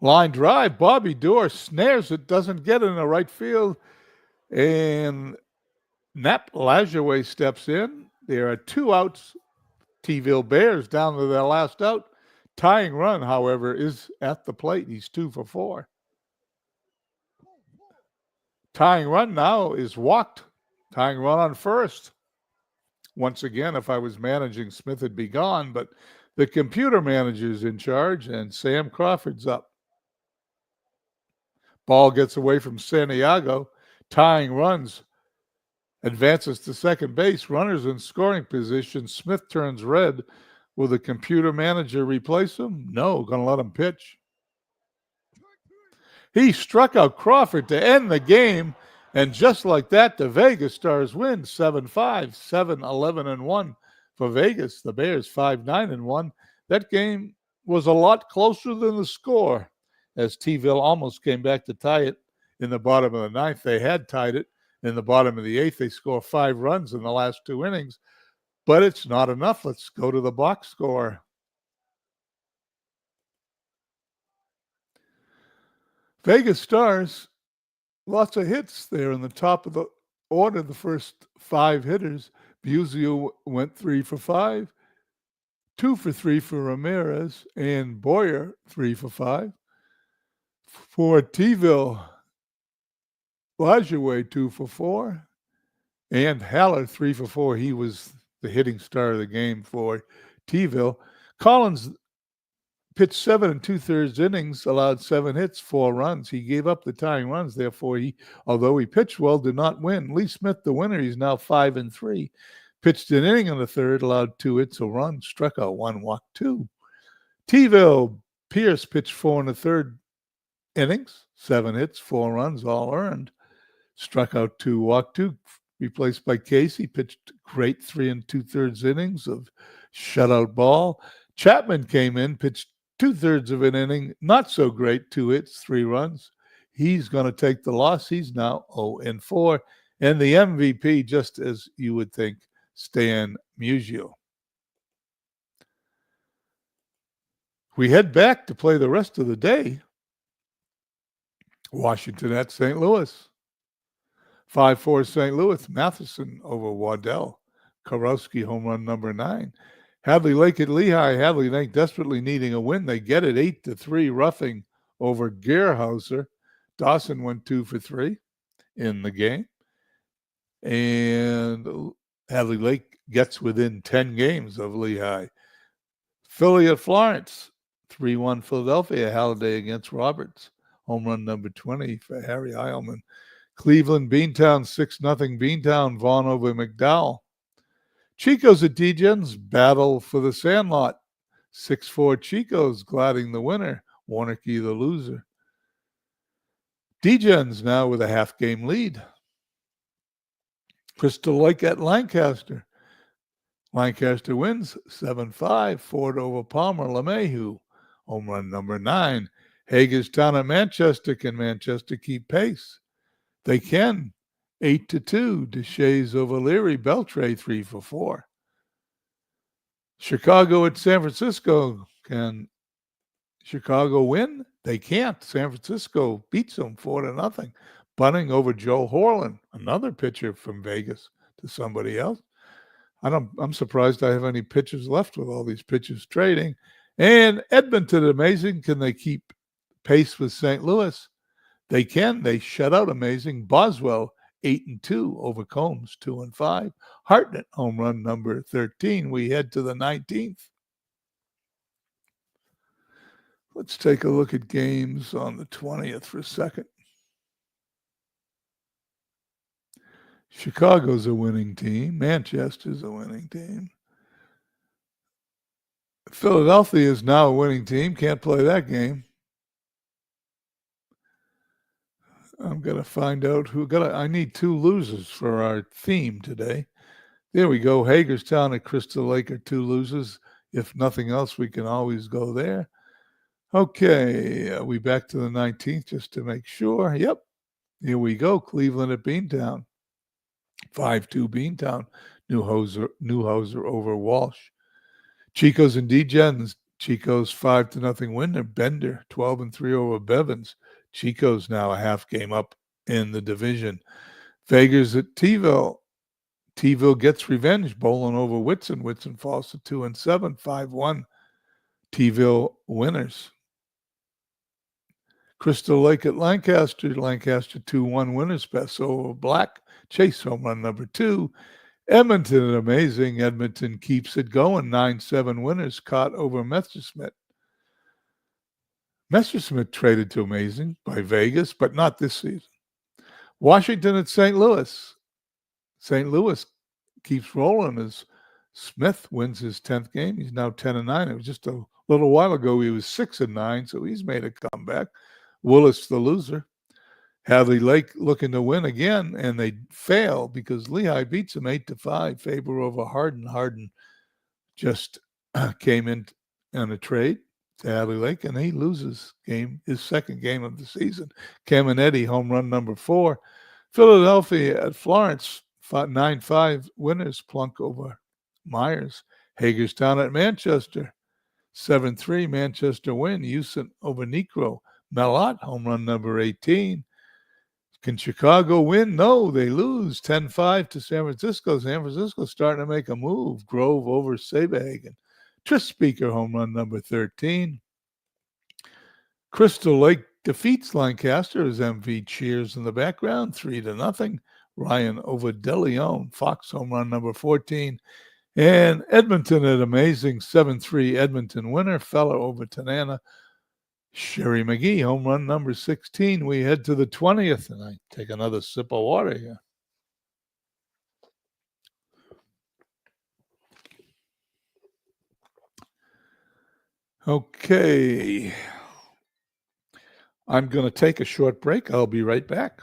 Line drive. Bobby Doerr snares it, doesn't get in the right field. And Nap Lajoie steps in. There are 2 outs. T-ville Bears down to their last out. Tying run, however, is at the plate. He's 2 for 4. Tying run now is walked. Tying run on first. Once again, if I was managing, Smith would be gone, but the computer manager's in charge, and Sam Crawford's up. Ball gets away from Santiago. Tying runs. Advances to second base. Runners in scoring position. Smith turns red. Will the computer manager replace him? No, going to let him pitch. He struck out Crawford to end the game, and just like that, the Vegas Stars win 7-5, 7-11-1 for Vegas. The Bears 5-9-1. That game was a lot closer than the score, as T-ville almost came back to tie it in the bottom of the 9th. They had tied it in the bottom of the 8th. They score 5 runs in the last 2 innings, but it's not enough. Let's go to the box score. Vegas Stars, lots of hits there in the top of the order. The first 5 hitters. Busio went 3 for 5, 2 for 3 for Ramirez, and Boyer 3 for 5. For T-ville, Lajoie 2 for 4, and Haller 3 for 4. He was the hitting star of the game for T-ville. Collins pitched 7 2/3 innings, allowed 7 hits, 4 runs. He gave up the tying runs. Therefore, although he pitched well, did not win. Lee Smith, the winner, he's now 5-3. pitched an inning in the third, allowed 2 hits, a run, struck out 1, walked 2. T-ville, Pierce pitched 4 in the third innings, 7 hits, 4 runs, all earned. Struck out 2, walked 2, replaced by Casey, pitched great 3 2/3 innings of shutout ball. Chapman came in, pitched 2/3 of an inning, not so great, 2 hits, 3 runs. He's going to take the loss. He's now 0-4. And the MVP, just as you would think, Stan Musial. We head back to play the rest of the day. Washington at St. Louis. 5-4 St. Louis. Matheson over Waddell. Karowski home run number 9. Hadley Lake at Lehigh. Hadley Lake desperately needing a win. They get it 8-3 roughing over Gerhauser. Dawson went 2 for 3 in the game. And Hadley Lake gets within 10 games of Lehigh. Philly at Florence. 3-1 Philadelphia. Halliday against Roberts. Home run number 20 for Harry Heilman. Cleveland, Beantown, 6-0 Beantown. Vaughn over McDowell. Chico's at Degens. Battle for the Sandlot. 6-4 Chico's gliding the winner. Warneke the loser. Degens now with a half-game lead. Crystal Lake at Lancaster. Lancaster wins 7-5. Ford over Palmer. LeMahieu. Home run number 9. Hagerstown at Manchester. Can Manchester keep pace? They can. 8-2. Deshays over Leary. Beltray 3 for 4. Chicago at San Francisco. Can Chicago win? They can't. San Francisco beats them 4-0. Bunning over Joe Horland, another pitcher from Vegas, to somebody else. I'm surprised I have any pitchers left with all these pitchers trading. And Edmonton, amazing. Can they keep pace with St. Louis? They can. They shut out amazing. Boswell, 8-2 over Combs, 2-5. Hartnett, home run number 13. We head to the 19th. Let's take a look at games on the 20th for a second. Chicago's a winning team. Manchester's a winning team. Philadelphia is now a winning team. Can't play that game. I'm going to find out I need 2 losers for our theme today. There we go. Hagerstown at Crystal Lake are 2 losers. If nothing else, we can always go there. Okay, are we back to the 19th just to make sure? Yep. Here we go. Cleveland at Beantown. 5-2 Beantown. Newhouser over Walsh. Chico's and Degens. Chico's 5-0 winner. Bender 12-3 over Bevins. Chico's now a half game up in the division. Vegas at T-ville. T-ville gets revenge. Bowling over Whitson. Whitson falls to 2-7. 5-1 T-ville winners. Crystal Lake at Lancaster. Lancaster 2-1 winners. Best over Black. Chase home run number 2. Edmonton, amazing. Edmonton keeps it going. 9-7 winners. Caught over Messerschmitt. Messerschmitt traded to amazing by Vegas, but not this season. Washington at St. Louis. St. Louis keeps rolling as Smith wins his 10th game. He's now 10-9. It was just a little while ago he was 6-9, so he's made a comeback. Willis the loser. Hadley Lake looking to win again, and they fail because Lehigh beats them 8-5. Faber over Hardin. Hardin just came in on a trade to Hadley Lake, and he loses his second game of the season. Caminetti, home run number 4. Philadelphia at Florence, 9-5 winners. Plunk over Myers. Hagerstown at Manchester, 7-3 Manchester win. Houston over Necro. Mellott, home run number 18. Can Chicago win? No, they lose 10-5 to San Francisco. San Francisco starting to make a move. Grove over Saberhagen. Tris Speaker, home run number 13. Crystal Lake defeats Lancaster as MV cheers in the background, 3-0. Ryan over De Leon. Fox, home run number 14. And Edmonton at amazing 7-3 Edmonton winner. Feller over Tanana. Sherry McGee, home run number 16. We head to the 20th, and I take another sip of water here. Okay. I'm going to take a short break. I'll be right back.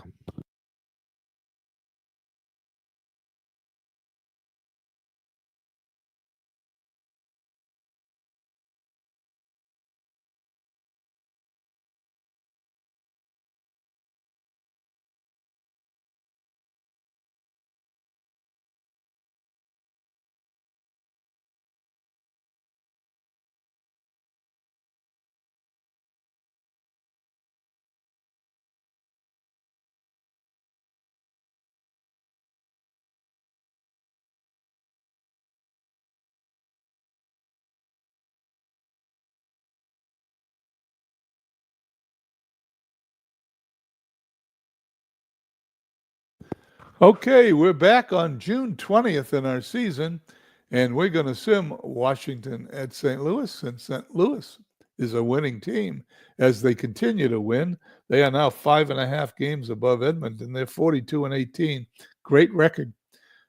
Okay, we're back on June 20th in our season, and we're going to sim Washington at St. Louis, and St. Louis is a winning team as they continue to win. They are now 5.5 games above Edmonton. They're 42-18. Great record.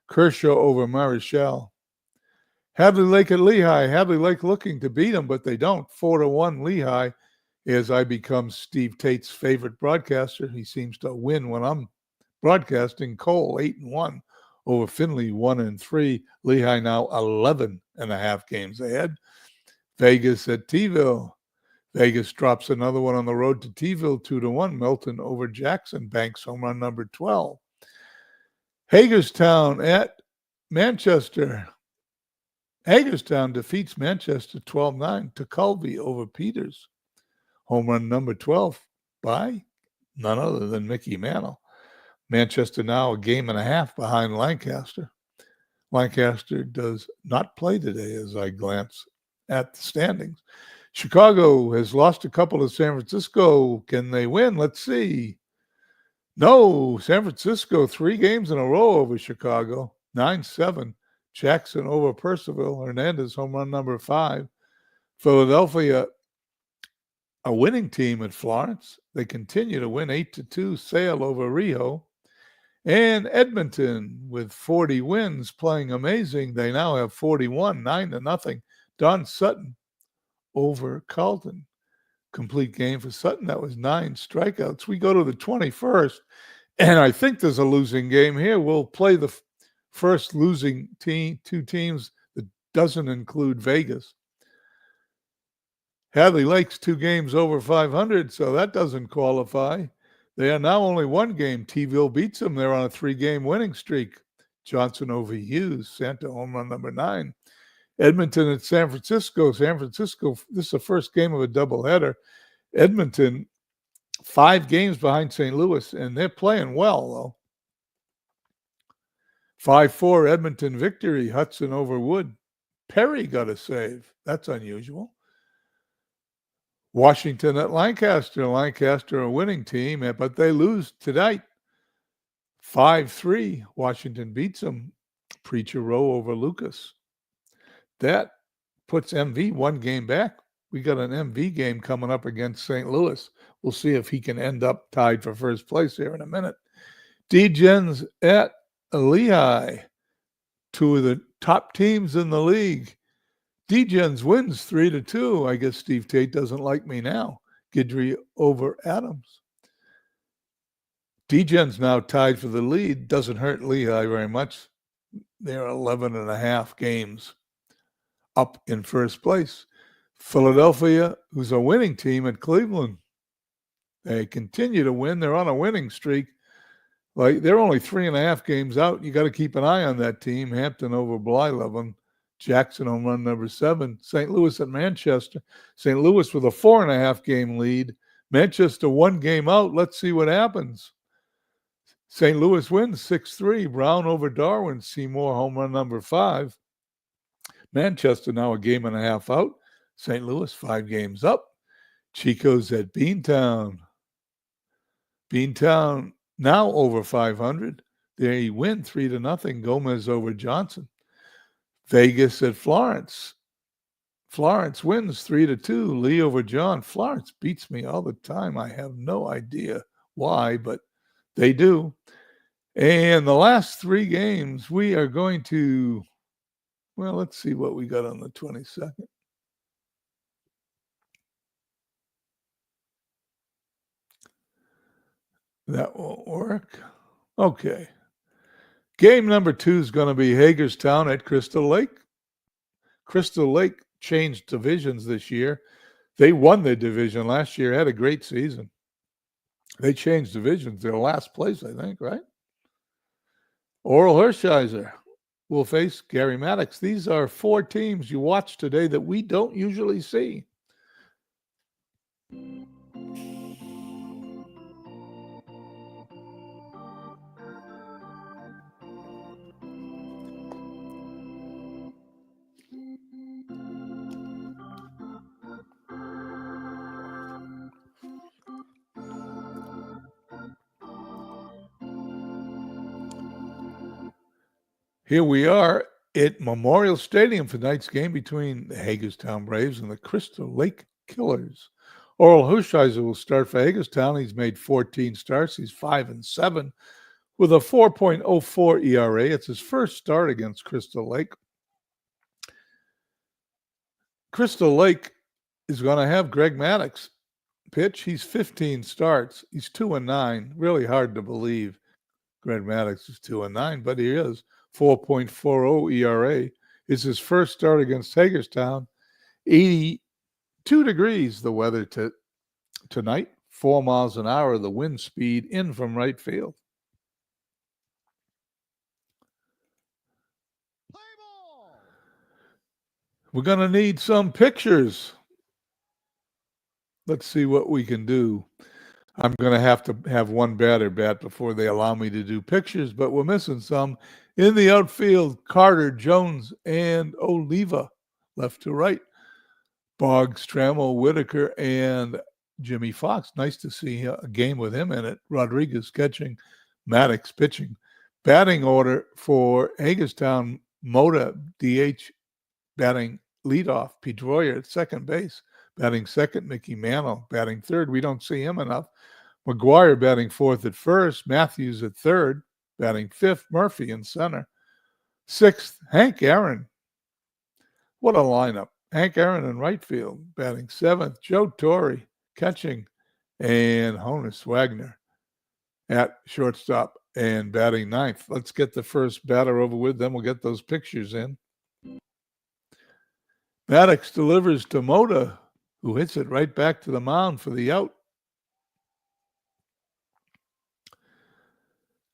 Kershaw over Marichal. Hadley Lake at Lehigh. Hadley Lake looking to beat them, but they don't. 4-1 Lehigh as I become Steve Tate's favorite broadcaster. He seems to win when I'm broadcasting. Cole 8-1 over Finley 1-3. Lehigh now 11.5 games ahead. Vegas at T-ville. Vegas drops another one on the road to T-ville 2-1. Milton over Jackson. Banks home run number 12. Hagerstown at Manchester. Hagerstown defeats Manchester 12-9. Tekulve over Peters. Home run number 12 by none other than Mickey Mantle. Manchester now a game and a half behind Lancaster. Lancaster does not play today as I glance at the standings. Chicago has lost a couple to San Francisco. Can they win? Let's see. No, San Francisco 3 games in a row over Chicago. 9-7. Jackson over Percival. Hernandez home run number 5. Philadelphia, a winning team at Florence. They continue to win 8-2. Sale over Rio. And Edmonton with 40 wins, playing amazing. They now have 41, 9-0. Don Sutton over Carlton. Complete game for Sutton. That was 9 strikeouts. We go to the 21st, and I think there's a losing game here. We'll play the first losing team, 2 teams that doesn't include Vegas. Hadley Lake's 2 games over 500, so that doesn't qualify. They are now only 1 game. T-ville beats them. They're on a 3-game winning streak. Johnson over Hughes. Santa home run number 9. Edmonton at San Francisco. San Francisco, this is the first game of a doubleheader. Edmonton, 5 games behind St. Louis, and they're playing well, though. 5-4 Edmonton victory. Hudson over Wood. Perry got a save. That's unusual. Washington at Lancaster. Lancaster a winning team, but they lose tonight. 5-3. Washington beats them. Preacher Row over Lucas. That puts MV 1 game back. We got an MV game coming up against St. Louis. We'll see if he can end up tied for first place here in a minute. D-Gens at Lehigh. 2 of the top teams in the league. D-Gens wins 3-2. I guess Steve Tate doesn't like me now. Guidry over Adams. D-Gens now tied for the lead. Doesn't hurt Lehigh very much. They're 11.5 games up in first place. Philadelphia, who's a winning team at Cleveland. They continue to win. They're on a winning streak. Like, they're only 3.5 games out. You got to keep an eye on that team. Hampton over Blyleven. Jackson home run number 7. St. Louis at Manchester. St. Louis with a 4.5 game lead. Manchester 1 game out. Let's see what happens. St. Louis wins 6-3. Brown over Darwin. Seymour home run number 5. Manchester now a game and a half out. St. Louis 5 games up. Chico's at Beantown. Beantown now over 500. They win 3-0. Gomez over Johnson. Vegas at Florence. Florence wins 3-2. Lee over John. Florence beats me all the time. I have no idea why, but they do. And the last 3 games, we are going to, well, let's see what we got on the 22nd. That won't work. Okay. Game number 2 is going to be Hagerstown at Crystal Lake. Crystal Lake changed divisions this year. They won their division last year, had a great season. They changed divisions. They're last place, I think, right? Oral Hershiser will face Gary Maddox. These are 4 teams you watch today that we don't usually see. Here we are at Memorial Stadium for tonight's game between the Hagerstown Braves and the Crystal Lake Killers. Oral Hershiser will start for Hagerstown. He's made 14 starts. He's 5-7 with a 4.04 ERA. It's his first start against Crystal Lake. Crystal Lake is going to have Greg Maddox pitch. He's 15 starts. He's 2-9. Really hard to believe Greg Maddox is 2-9, but he is. 4.40 ERA. It's his first start against Hagerstown. 82 degrees the weather tonight. 4 miles an hour the wind speed in from right field. We're going to need some pictures. Let's see what we can do. I'm going to have one batter bat before they allow me to do pictures, but we're missing some. In the outfield, Carter, Jones, and Oliva, left to right. Boggs, Trammell, Whitaker, and Jimmy Fox. Nice to see a game with him in it. Rodriguez catching, Maddox pitching. Batting order for Hagerstown, Mota, DH, batting leadoff. Pedroia at second base. Batting second, Mickey Mantle. Batting third, we don't see him enough. McGuire batting fourth at first. Matthews at third. Batting fifth, Murphy in center. Sixth, Hank Aaron. What a lineup. Hank Aaron in right field. Batting seventh, Joe Torre catching. And Honus Wagner at shortstop and batting ninth. Let's get the first batter over with, then we'll get those pictures in. Maddox delivers to Mota, who hits it right back to the mound for the out.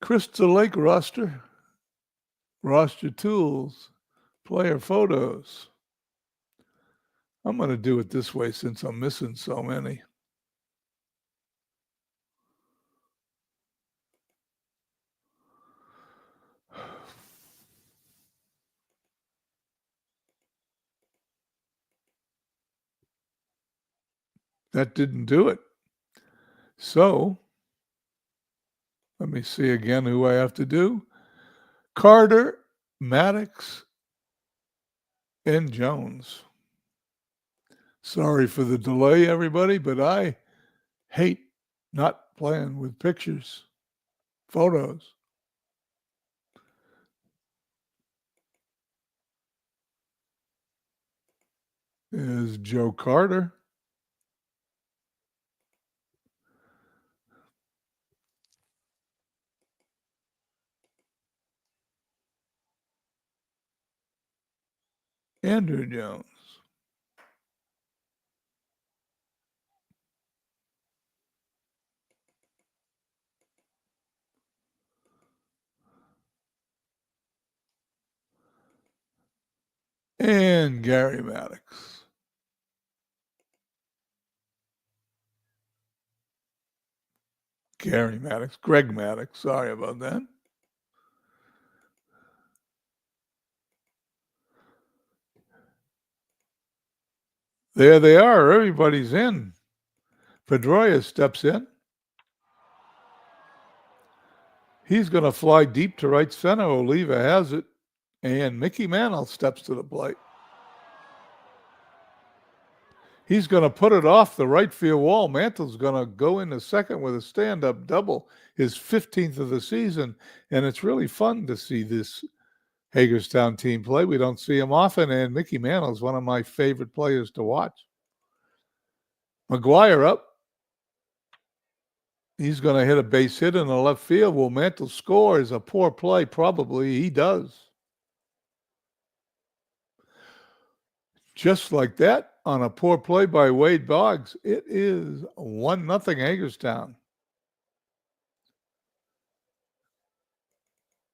Crystal Lake roster tools, player photos. I'm going to do it this way since I'm missing so many. That didn't do it. So, let me see again who I have to do. Carter, Maddox, and Jones. Sorry for the delay, everybody, but I hate not playing with pictures, photos. Is Joe Carter. Andrew Jones. And Gary Maddox. Greg Maddox. Sorry about that. There they are. Everybody's in. Pedroia steps in. He's going to fly deep to right center. Oliva has it. And Mickey Mantle steps to the plate. He's going to put it off the right field wall. Mantle's going to go into second with a stand-up double, his 15th of the season. And it's really fun to see this Hagerstown team play. We don't see him often, and Mickey Mantle is one of my favorite players to watch. McGuire up. He's going to hit a base hit in the left field. Will Mantle score? Is a poor play? Probably he does. Just like that, on a poor play by Wade Boggs, it is 1-0 Hagerstown.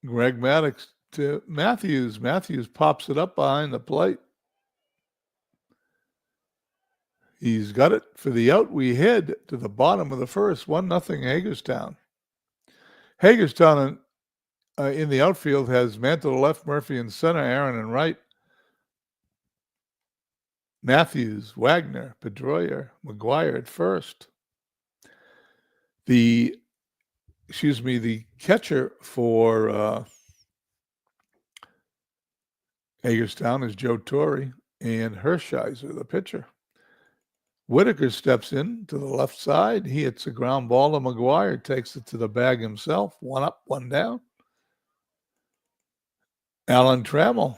Greg Maddox to Matthews. Matthews pops it up behind the plate. He's got it for the out. We head to the bottom of the first, 1-0 Hagerstown. Hagerstown in the outfield has Mantle to left, Murphy in center, Aaron in right. Matthews, Wagner, Pedroia, McGuire at first. The catcher for Hagerstown is Joe Torrey, and Hershiser, the pitcher. Whitaker steps in to the left side. He hits a ground ball to McGuire, takes it to the bag himself. 1 up, 1 down. Alan Trammell.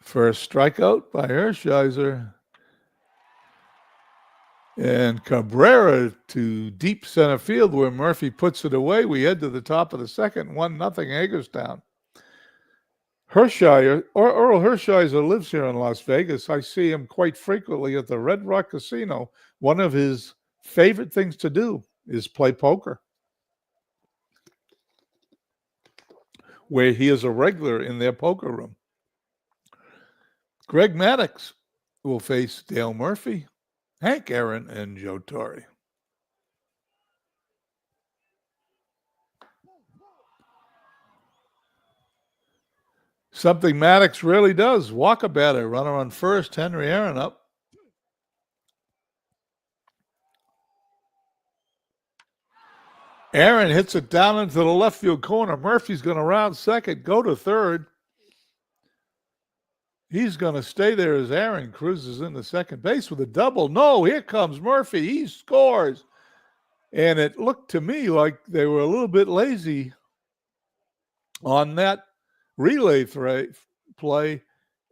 First strikeout by Hershiser. And Cabrera to deep center field where Murphy puts it away. We head to the top of the second, 1-0 Hagerstown. Earl Hershiser lives here in Las Vegas. I see him quite frequently at the Red Rock Casino. One of his favorite things to do is play poker, where he is a regular in their poker room. Greg Maddox will face Dale Murphy, Hank Aaron, and Joe Torrey. Something Maddox rarely does. Walk a batter. Runner on first. Henry Aaron up. Aaron hits it down into the left field corner. Murphy's going to round second, go to third. He's going to stay there as Aaron cruises into second base with a double. No, here comes Murphy. He scores. And it looked to me like they were a little bit lazy on that relay play,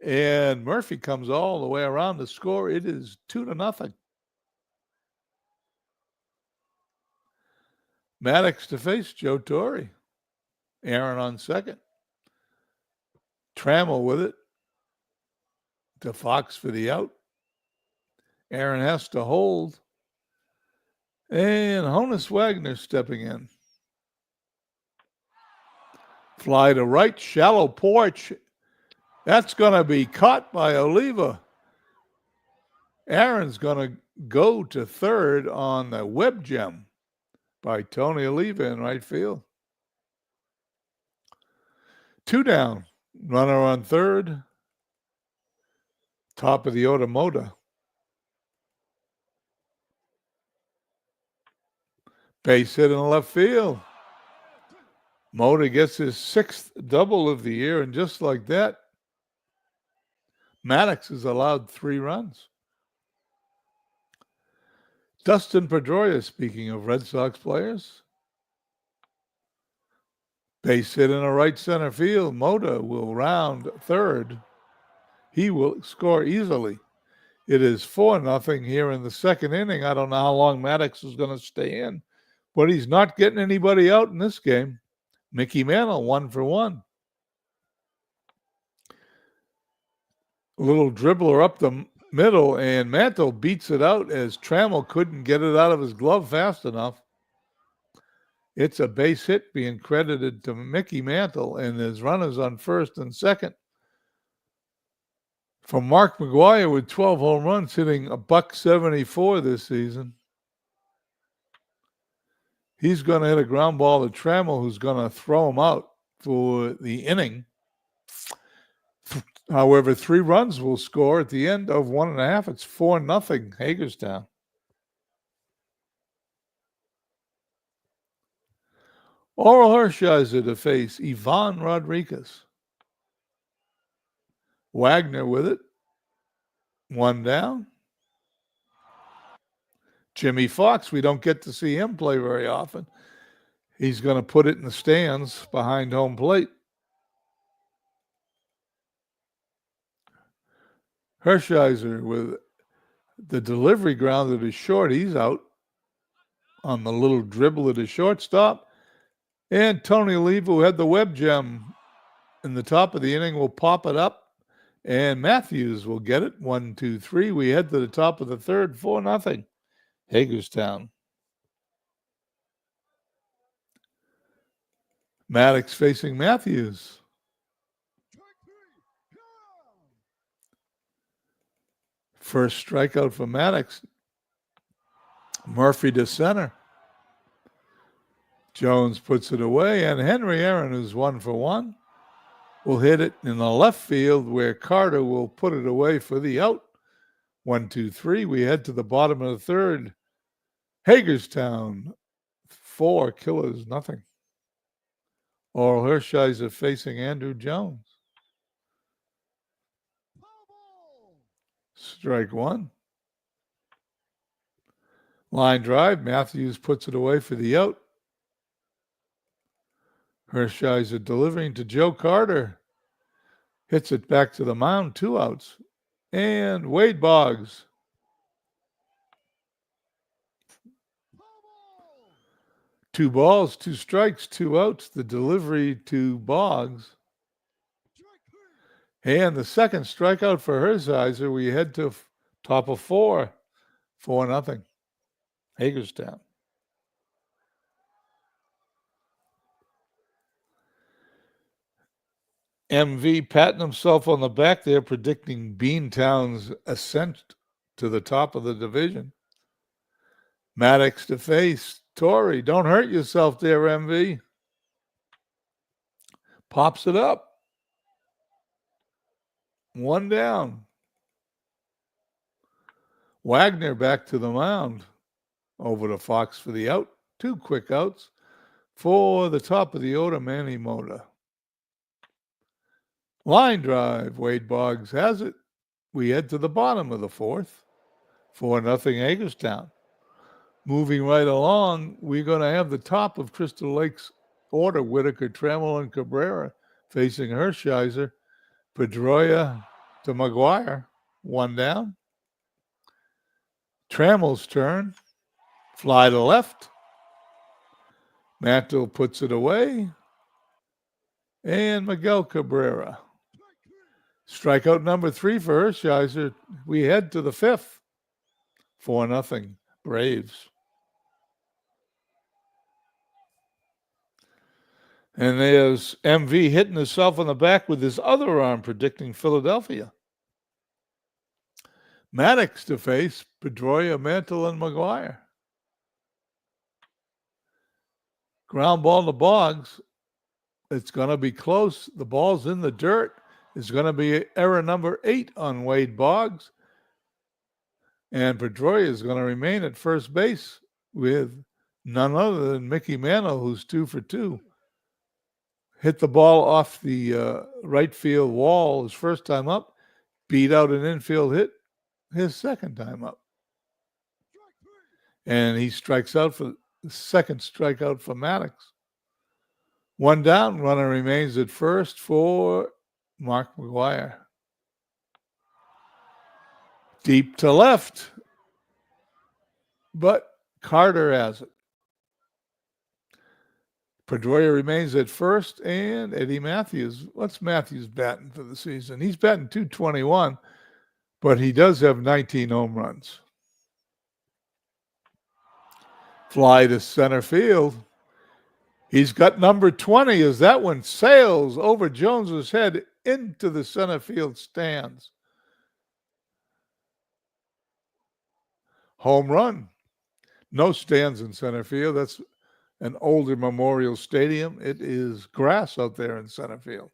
and Murphy comes all the way around to score. It is 2-0. Maddox to face Joe Torrey. Aaron on second. Trammell with it to Fox for the out. Aaron has to hold. And Honus Wagner stepping in. Fly to right, shallow porch. That's going to be caught by Oliva. Aaron's going to go to third on the web gem by Tony Oliva in right field. 2 down. Runner on third. Top of the order, Moda. Base hit in the left field. Moda gets his 6th double of the year, and just like that, Maddox is allowed 3 runs. Dustin Pedroia, speaking of Red Sox players. Base hit in a right center field. Moda will round third. He will score easily. It is 4-0 here in the second inning. I don't know how long Maddox is going to stay in, but he's not getting anybody out in this game. Mickey Mantle, 1 for 1. A little dribbler up the middle, and Mantle beats it out as Trammell couldn't get it out of his glove fast enough. It's a base hit being credited to Mickey Mantle, and there's runners on first and second. From Mark McGuire with 12 home runs, hitting $174 this season. He's going to hit a ground ball to Trammell, who's going to throw him out for the inning. However, 3 runs will score at the end of 1.5. It's 4-0 Hagerstown. Oral Hershiser to face Ivan Rodriguez. Wagner with it. 1 down. Jimmy Fox, we don't get to see him play very often. He's going to put it in the stands behind home plate. Hershiser with the delivery grounded is short. He's out. on the little dribble at the shortstop. And Tony Leva, who had the web gem in the top of the inning, will pop it up. And Matthews will get it. 1, 2, 3. We head to the top of the third, 4-0. Hagerstown. Maddox facing Matthews. First strikeout for Maddox. Murphy to center. Jones puts it away, and Henry Aaron, who's 1 for 1, will hit it in the left field where Carter will put it away for the out. 1, 2, 3. We head to the bottom of the third. Hagerstown, 4, Killers, nothing. Oral Hershiser facing Andrew Jones. Strike 1. Line drive. Matthews puts it away for the out. Hershiser delivering to Joe Carter. Hits it back to the mound. 2 outs. And Wade Boggs. Two balls, 2 strikes, 2 outs. The delivery to Boggs. And the second strikeout for Hershiser. We head to top of 4. 4-0. Hagerstown. MV patting himself on the back there, predicting Beantown's ascent to the top of the division. Maddox to face Torrey. Don't hurt yourself there, MV. Pops it up. 1 down. Wagner back to the mound. Over to Fox for the out. 2 quick outs for the top of the order, Manny Mota. Line drive. Wade Boggs has it. We head to the bottom of the 4th. 4-0 Hagerstown. Moving right along, we're going to have the top of Crystal Lake's order. Whitaker, Trammell, and Cabrera facing Hershiser. Pedroia to McGuire. 1 down. Trammell's turn. Fly to left. Mantle puts it away. And Miguel Cabrera. Strikeout number 3 for Hershiser. We head to the 5th. 4-0 Braves. And there's MV hitting himself on the back with his other arm, predicting Philadelphia. Maddox to face Pedroia, Mantle, and McGuire. Ground ball to Boggs. It's going to be close. The ball's in the dirt. It's going to be error number 8 on Wade Boggs. And Pedroia is going to remain at first base with none other than Mickey Mantle, who's 2 for 2. Hit the ball off the right field wall his first time up. Beat out an infield hit his second time up. And he strikes out for the second strikeout for Maddox. 1 down, runner remains at first for Mark McGuire. Deep to left, but Carter has it. Pedroia remains at first, and Eddie Matthews. What's Matthews batting for the season? He's batting .221, but he does have 19 home runs. Fly to center field. He's got number 20 as that one sails over Jones's head into the center field stands. Home run. No stands in center field. That's an older Memorial Stadium. It is grass out there in center field.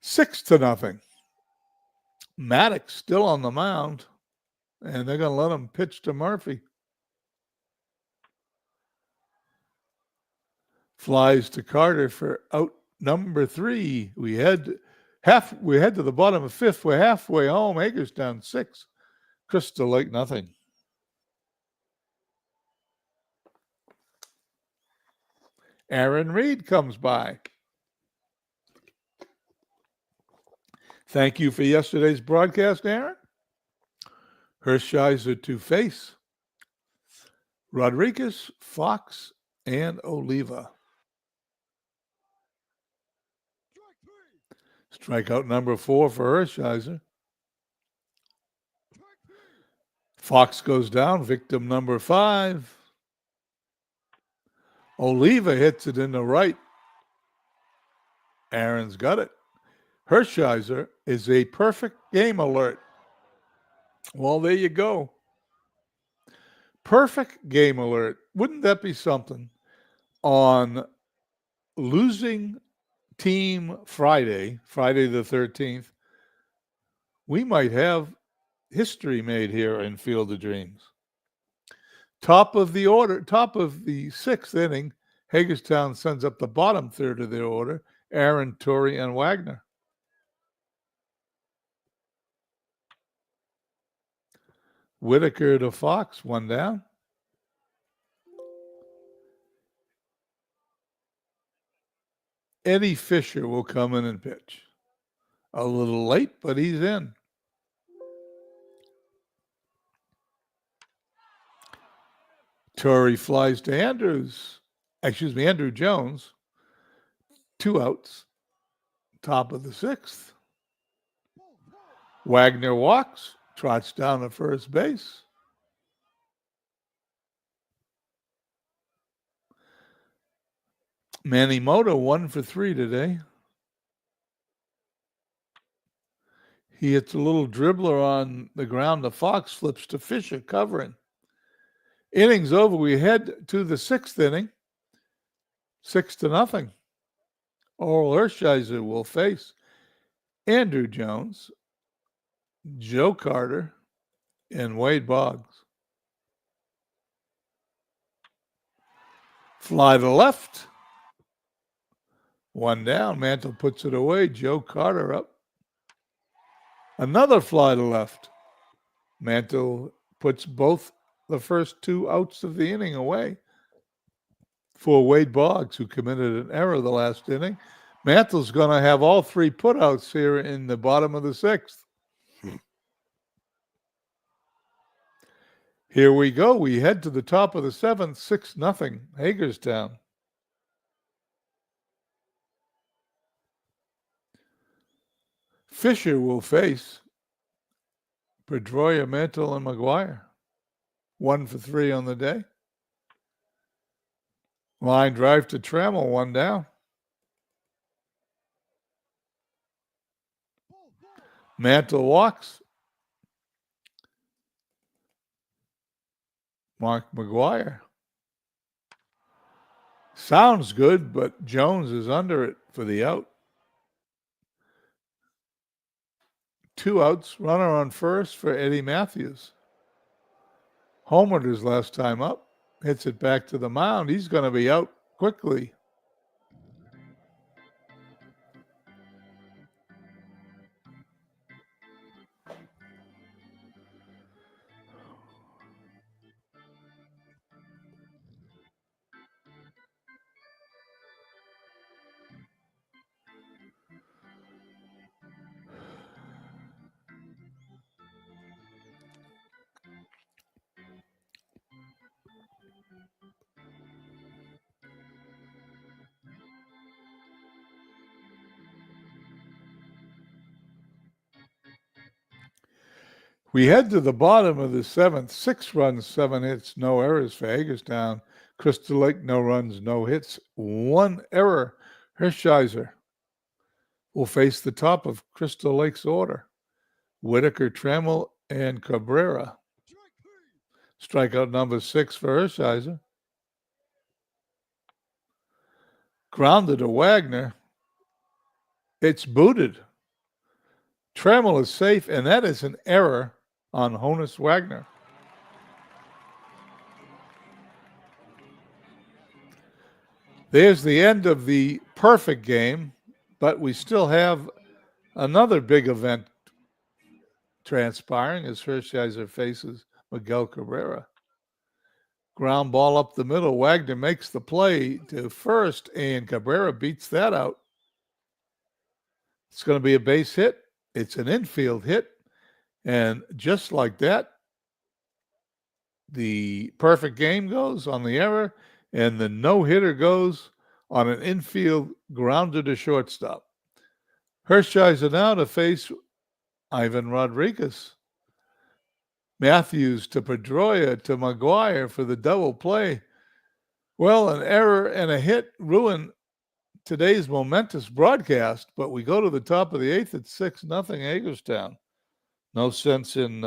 6-0. Maddox still on the mound, and they're going to let him pitch to Murphy. Flies to Carter for out number 3. We head to the bottom of 5th. We're halfway home. Hagerstown 6. Crystal Lake nothing. Aaron Reed comes by. Thank you for yesterday's broadcast, Aaron. Hershiser to face. Rodriguez, Fox, and Oliva. Strikeout number 4 for Hershiser. Fox goes down, victim number 5. Oliva hits it in the right. Aaron's got it. Hershiser is a perfect game alert. Well, there you go. Perfect game alert. Wouldn't that be something? On losing team Friday the 13th, we might have history made here in Field of Dreams. Top of the order, top of the 6th inning, Hagerstown sends up the bottom third of their order, Aaron, Torrey, and Wagner. Whitaker to Fox, 1 down. Eddie Fisher will come in and pitch. A little late, but he's in. Torrey flies to Andrew Jones. 2 outs. Top of the 6th. Wagner walks, trots down to first base. Manny Mota 1 for 3 today. He hits a little dribbler on the ground. The Fox flips to Fisher covering. Innings over. We head to the 6th inning. 6-0. Oral Hershiser will face Andrew Jones, Joe Carter, and Wade Boggs. Fly to left. 1 down. Mantle puts it away. Joe Carter up. Another fly to left. Mantle puts both the first 2 outs of the inning away for Wade Boggs, who committed an error the last inning. Mantle's going to have all 3 putouts here in the bottom of the 6th. Here we go. We head to the top of the 7th, 6-0, Hagerstown. Fisher will face Pedroia, Mantle, and McGuire. 1 for 3 on the day. Line drive to Trammell, 1 down. Mantle walks. Mark McGuire. Sounds good, but Jones is under it for the out. 2 outs, runner on first for Eddie Matthews. Homered his last time up, hits it back to the mound. He's going to be out quickly. We head to the bottom of the 7th. 6 runs, 7 hits, no errors for Hagerstown. Crystal Lake, no runs, no hits, 1 error. Hershiser will face the top of Crystal Lake's order. Whitaker, Trammell, and Cabrera. Strikeout number 6 for Hershiser. Grounded to Wagner. It's booted. Trammell is safe, and that is an error on Honus Wagner. There's the end of the perfect game, but we still have another big event transpiring as Hershiser faces Miguel Cabrera. Ground ball up the middle. Wagner makes the play to first, and Cabrera beats that out. It's going to be a base hit. It's an infield hit. And just like that, the perfect game goes on the error, and the no-hitter goes on an infield grounder to shortstop. Hershiser now to face Ivan Rodriguez. Matthews to Pedroia to McGuire for the double play. Well, an error and a hit ruin today's momentous broadcast, but we go to the top of the eighth at 6-0 Hagerstown. No sense in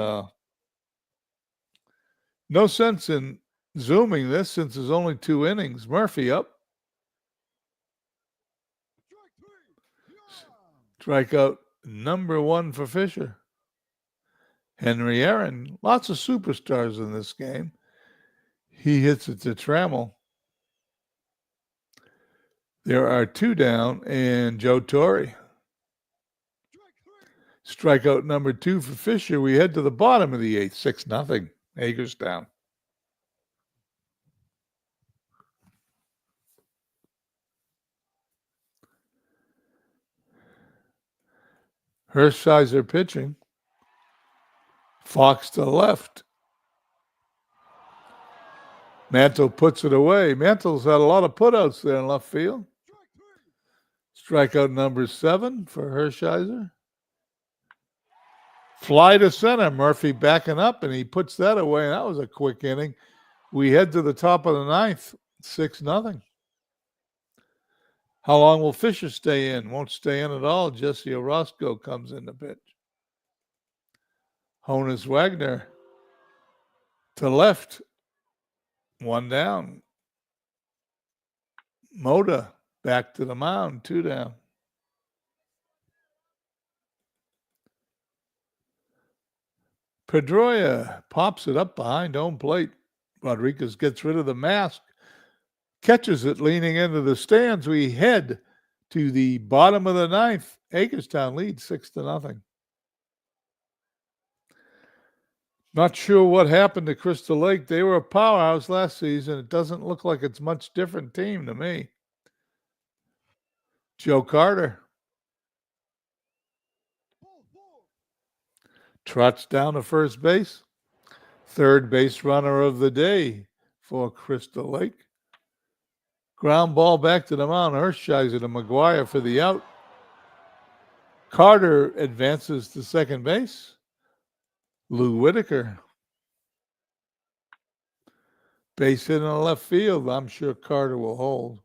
zooming this since there's only 2 innings. Murphy up. Strikeout number 1 for Fisher. Henry Aaron, lots of superstars in this game. He hits it to Trammell. There are 2 down, and Joe Torre. Strikeout number 2 for Fisher. We head to the bottom of the eighth, 6-0 Hagerstown. Hershiser pitching. Fox to left. Mantle puts it away. Mantle's had a lot of putouts there in left field. Strikeout number 7 for Hershiser. Fly to center. Murphy backing up, and he puts that away, and that was a quick inning. We head to the top of the ninth, 6-0. How long will Fisher stay in? Won't stay in at all. Jesse Orozco comes in to pitch. Honus Wagner to left. 1 down. Moda back to the mound. 2 down. Pedroia pops it up behind home plate. Rodriguez gets rid of the mask. Catches it leaning into the stands. We head to the bottom of the ninth. Hagerstown leads 6-0. Not sure what happened to Crystal Lake. They were a powerhouse last season. It doesn't look like it's a much different team to me. Joe Carter trots down to first base. Third base runner of the day for Crystal Lake. Ground ball back to the mound. Hershiser to McGuire for the out. Carter advances to second base. Lou Whitaker. Base hit in the left field. I'm sure Carter will hold.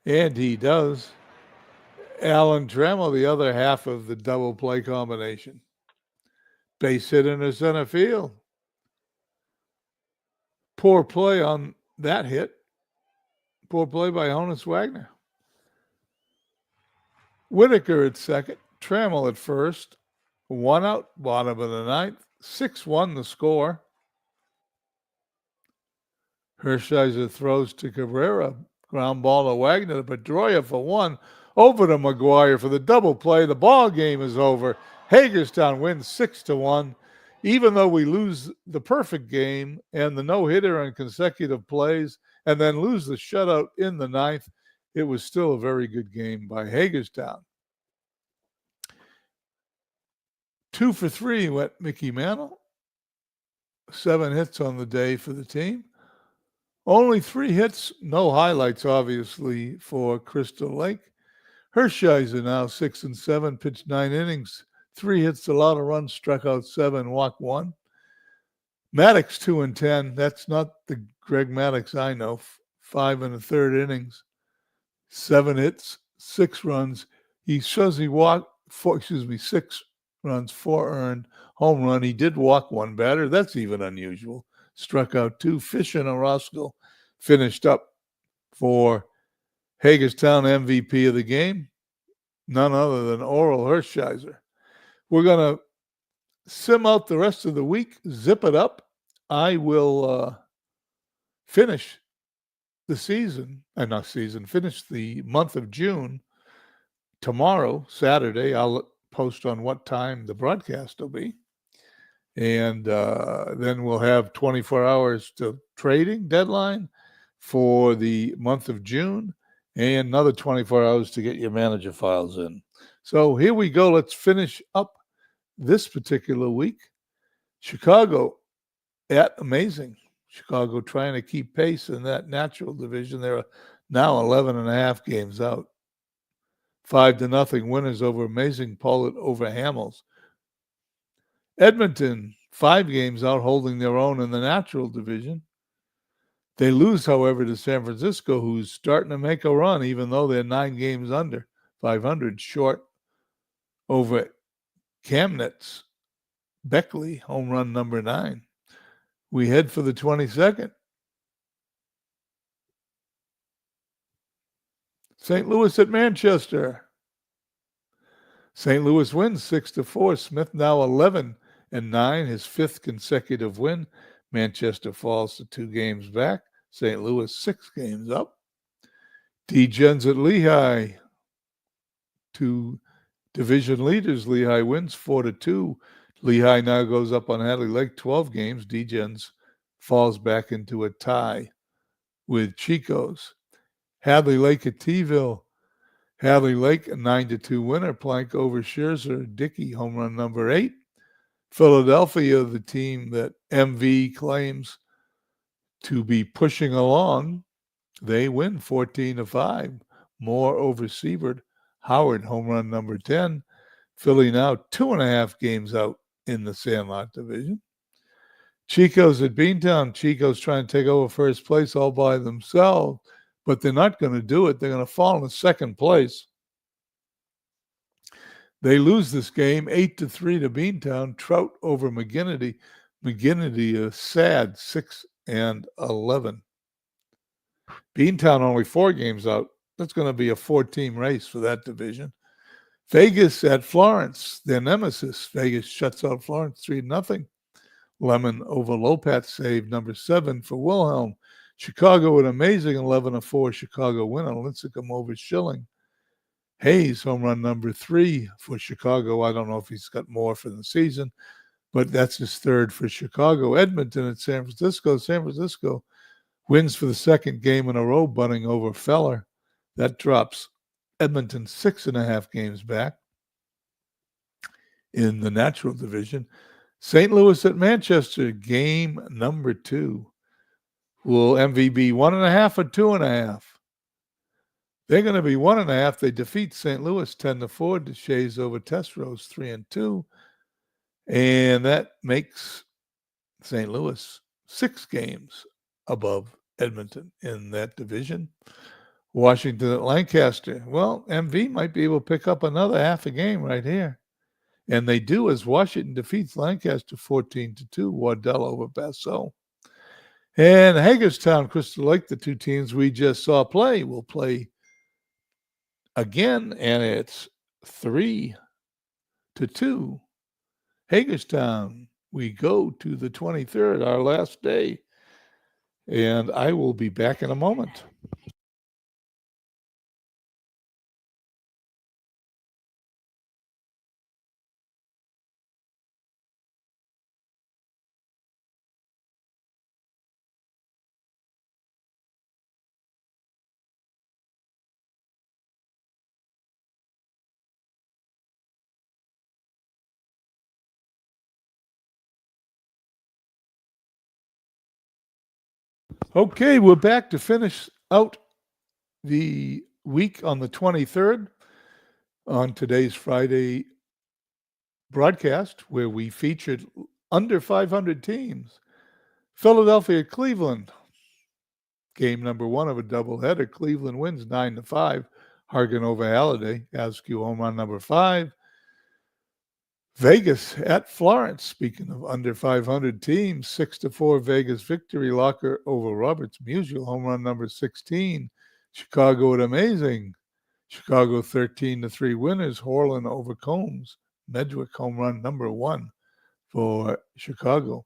And he does. Alan Trammell, the other half of the double play combination. Base hit in the center field. Poor play on that hit. Poor play by Honus Wagner. Whitaker at second. Trammell at first. 1 out, bottom of the ninth. 6-1 the score. Hershiser throws to Cabrera. Ground ball to Wagner. To Pedroia for 1. Over to McGuire for the double play. The ball game is over. Hagerstown wins 6-1. Even though we lose the perfect game and the no-hitter on consecutive plays and then lose the shutout in the ninth, it was still a very good game by Hagerstown. 2 for 3 went Mickey Mantle. 7 hits on the day for the team. Only 3 hits, no highlights, obviously, for Crystal Lake. Hershiser now 6-7, pitched 9 innings, 3 hits, allowed a run, struck out 7, walked 1. Maddox 2-10. That's not the Greg Maddox I know. 5 1/3 innings, 7 hits, 6 runs. He says he walked 6 runs, 4 earned, home run. He did walk 1 batter. That's even unusual. Struck out 2. Fisher and Orozco finished up for Hagerstown MVP of the game. None other than Oral Hershiser. We're going to sim out the rest of the week, zip it up. I will finish the season, finish the month of June tomorrow, Saturday. I'll post on what time the broadcast will be. And then we'll have 24 hours to trading deadline for the month of June and another 24 hours to get your manager files in. So here we go. Let's finish up this particular week. Chicago at Amazing. Chicago trying to keep pace in that natural division. They're now 11.5 games out. 5-0 winners over Amazing, Pollitt over Hamels. Edmonton, 5 games out, holding their own in the natural division. They lose, however, to San Francisco, who's starting to make a run, even though they're 9 games under 500, short over Kamnitz. Beckley, home run number 9. We head for the 22nd. St. Louis at Manchester. St. Louis wins 6-4. Smith now 11-9, his 5th consecutive win. Manchester falls to 2 games back. St. Louis 6 games up. D-Gens at Lehigh. 2 division leaders. Lehigh wins 4-2. Lehigh now goes up on Hadley Lake 12 games. D-Gens falls back into a tie with Chico's. Hadley Lake at T-ville. Hadley Lake, a 9-2 winner. Plank over Scherzer. Dickey, home run number 8. Philadelphia, the team that MV claims to be pushing along, they win 14-5. Moore over Siebert. Howard, home run number 10. Philly now 2.5 games out in the Sandlot division. Chico's at Beantown. Chico's trying to take over first place all by themselves, but they're not going to do it. They're going to fall in second place. They lose this game 8-3 to Beantown. Trout over McGinnity. McGinnity is sad, 6-11. Beantown only 4 games out. That's going to be a 4-team race for that division. Vegas at Florence, their nemesis. Vegas shuts out Florence 3-0. Lemon over Lopat save number 7 for Wilhelm. Chicago at Amazing 11-4. Chicago winner. Lincecum over Schilling. Hayes home run number 3 for Chicago. I don't know if he's got more for the season, but that's his 3rd for Chicago. Edmonton at San Francisco. San Francisco wins for the 2nd game in a row, bunting over Feller. That drops Edmonton 6.5 games back in the natural division. St. Louis at Manchester, game number 2. Will MV be 1.5 or 2.5? They're going to be 1.5. They defeat St. Louis 10-4. Deshays over Tesrose 3-2. And that makes St. Louis 6 games above Edmonton in that division. Washington at Lancaster. Well, MV might be able to pick up another half a game right here. And they do, as Washington defeats Lancaster 14-2. Waddell over Basso. And Hagerstown, Crystal Lake, the 2 teams we just saw play, will play again, and it's 3-2. Hagerstown, we go to the 23rd, our last day. And I will be back in a moment. Okay, we're back to finish out the week on the 23rd on today's Friday broadcast, where we featured under 500 teams. Philadelphia, Cleveland. Game number 1 of a doubleheader. Cleveland wins 9-5. Hargan over Halliday. Askew home run number 5. Vegas at Florence. Speaking of under 500 teams, 6-4 Vegas victory. Locker over Roberts. Musial home run number 16. Chicago at Amazing. Chicago 13-3 winners. Horland over Combs. Medwick home run number 1 for Chicago.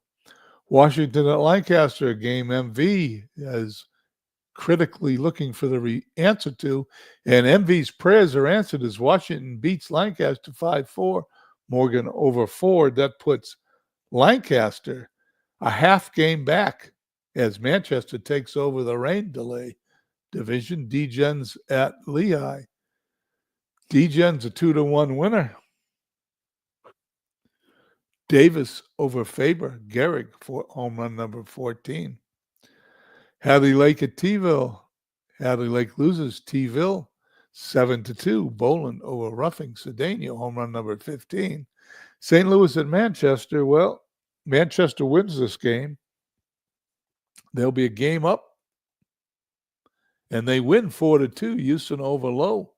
Washington at Lancaster. Game MV is critically looking for the answer to, and MV's prayers are answered as Washington beats Lancaster 5-4. Morgan over Ford. That puts Lancaster a half game back as Manchester takes over the rain delay division. D-Gens at Lehigh. D-Gens a 2-1 winner. Davis over Faber. Gehrig for home run number 14. Hadley Lake at T-ville. Hadley Lake loses. T-ville 7-2. Boland over Roughing. Cedeno, home run number 15. St. Louis at Manchester. Well, Manchester wins this game. There'll be a game up, and they win 4-2. Houston over Low.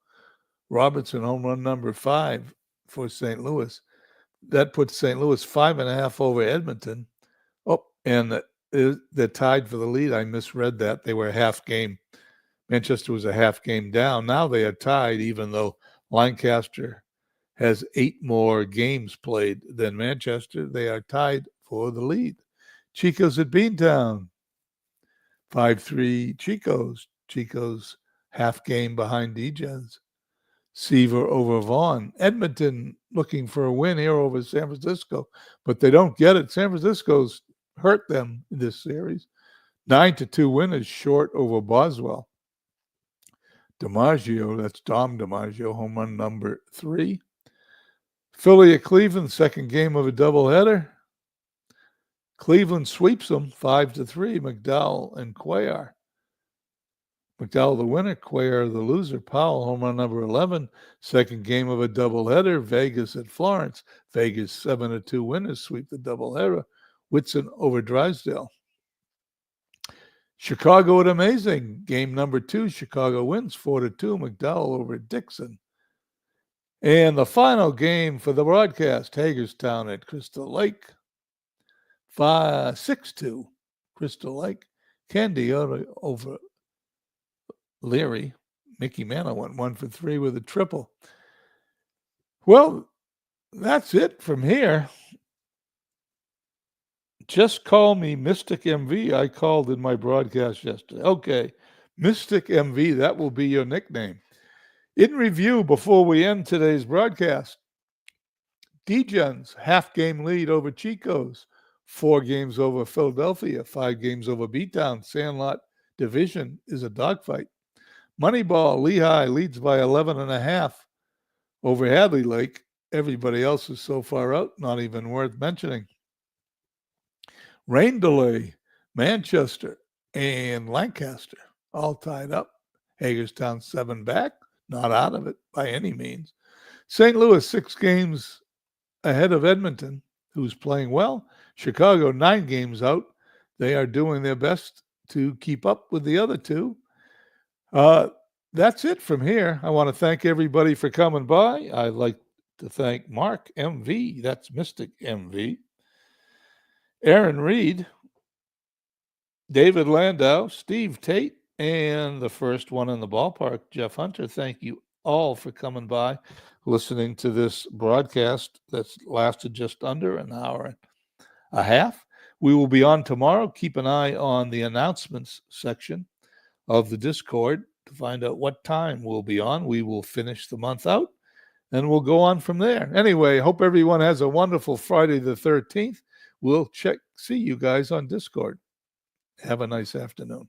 Robertson, home run number 5 for St. Louis. That puts St. Louis 5.5 over Edmonton. Oh, and they're tied for the lead. I misread that. They were a half game. Manchester was a half game down. Now they are tied, even though Lancaster has 8 more games played than Manchester. They are tied for the lead. Chico's at Beantown. 5-3 Chico's. Chico's half game behind DJs. Seaver over Vaughn. Edmonton looking for a win here over San Francisco, but they don't get it. San Francisco's hurt them in this series. 9-2 win is short over Boswell. DiMaggio, that's Dom DiMaggio, home run number 3. Philly at Cleveland, second game of a doubleheader. Cleveland sweeps them 5-3. McDowell and Cuellar. McDowell the winner, Cuellar the loser. Powell, home run number 11. Second game of a doubleheader. Vegas at Florence. Vegas 7-2 winners sweep the doubleheader. Whitson over Drysdale. Chicago at Amazing. Game number 2. Chicago wins 4-2. McDowell over Dixon. And the final game for the broadcast, Hagerstown at Crystal Lake. 6-2. Crystal Lake. Candy over Leary. Mickey Mantle went 1 for 3 with a triple. Well, that's it from here. Just call me Mystic MV. I called in my broadcast yesterday. Okay, Mystic MV, that will be your nickname. In review, before we end today's broadcast, D-Gen's half-game lead over Chico's, 4 games over Philadelphia, 5 games over B-Town. Sandlot division is a dogfight. Moneyball, Lehigh leads by 11.5 over Hadley Lake. Everybody else is so far out, not even worth mentioning. Rain delay, Manchester and Lancaster all tied up. Hagerstown 7 back, not out of it by any means. St. Louis 6 games ahead of Edmonton, who's playing well. Chicago 9 games out. They are doing their best to keep up with the other 2. That's it from here. I want to thank everybody for coming by. I'd like to thank Mark MV, that's Mystic MV, Aaron Reed, David Landau, Steve Tate, and the first one in the ballpark, Jeff Hunter. Thank you all for coming by, listening to this broadcast that's lasted just under an hour and a half. We will be on tomorrow. Keep an eye on the announcements section of the Discord to find out what time we'll be on. We will finish the month out, and we'll go on from there. Anyway, hope everyone has a wonderful Friday the 13th. We'll see you guys on Discord. Have a nice afternoon.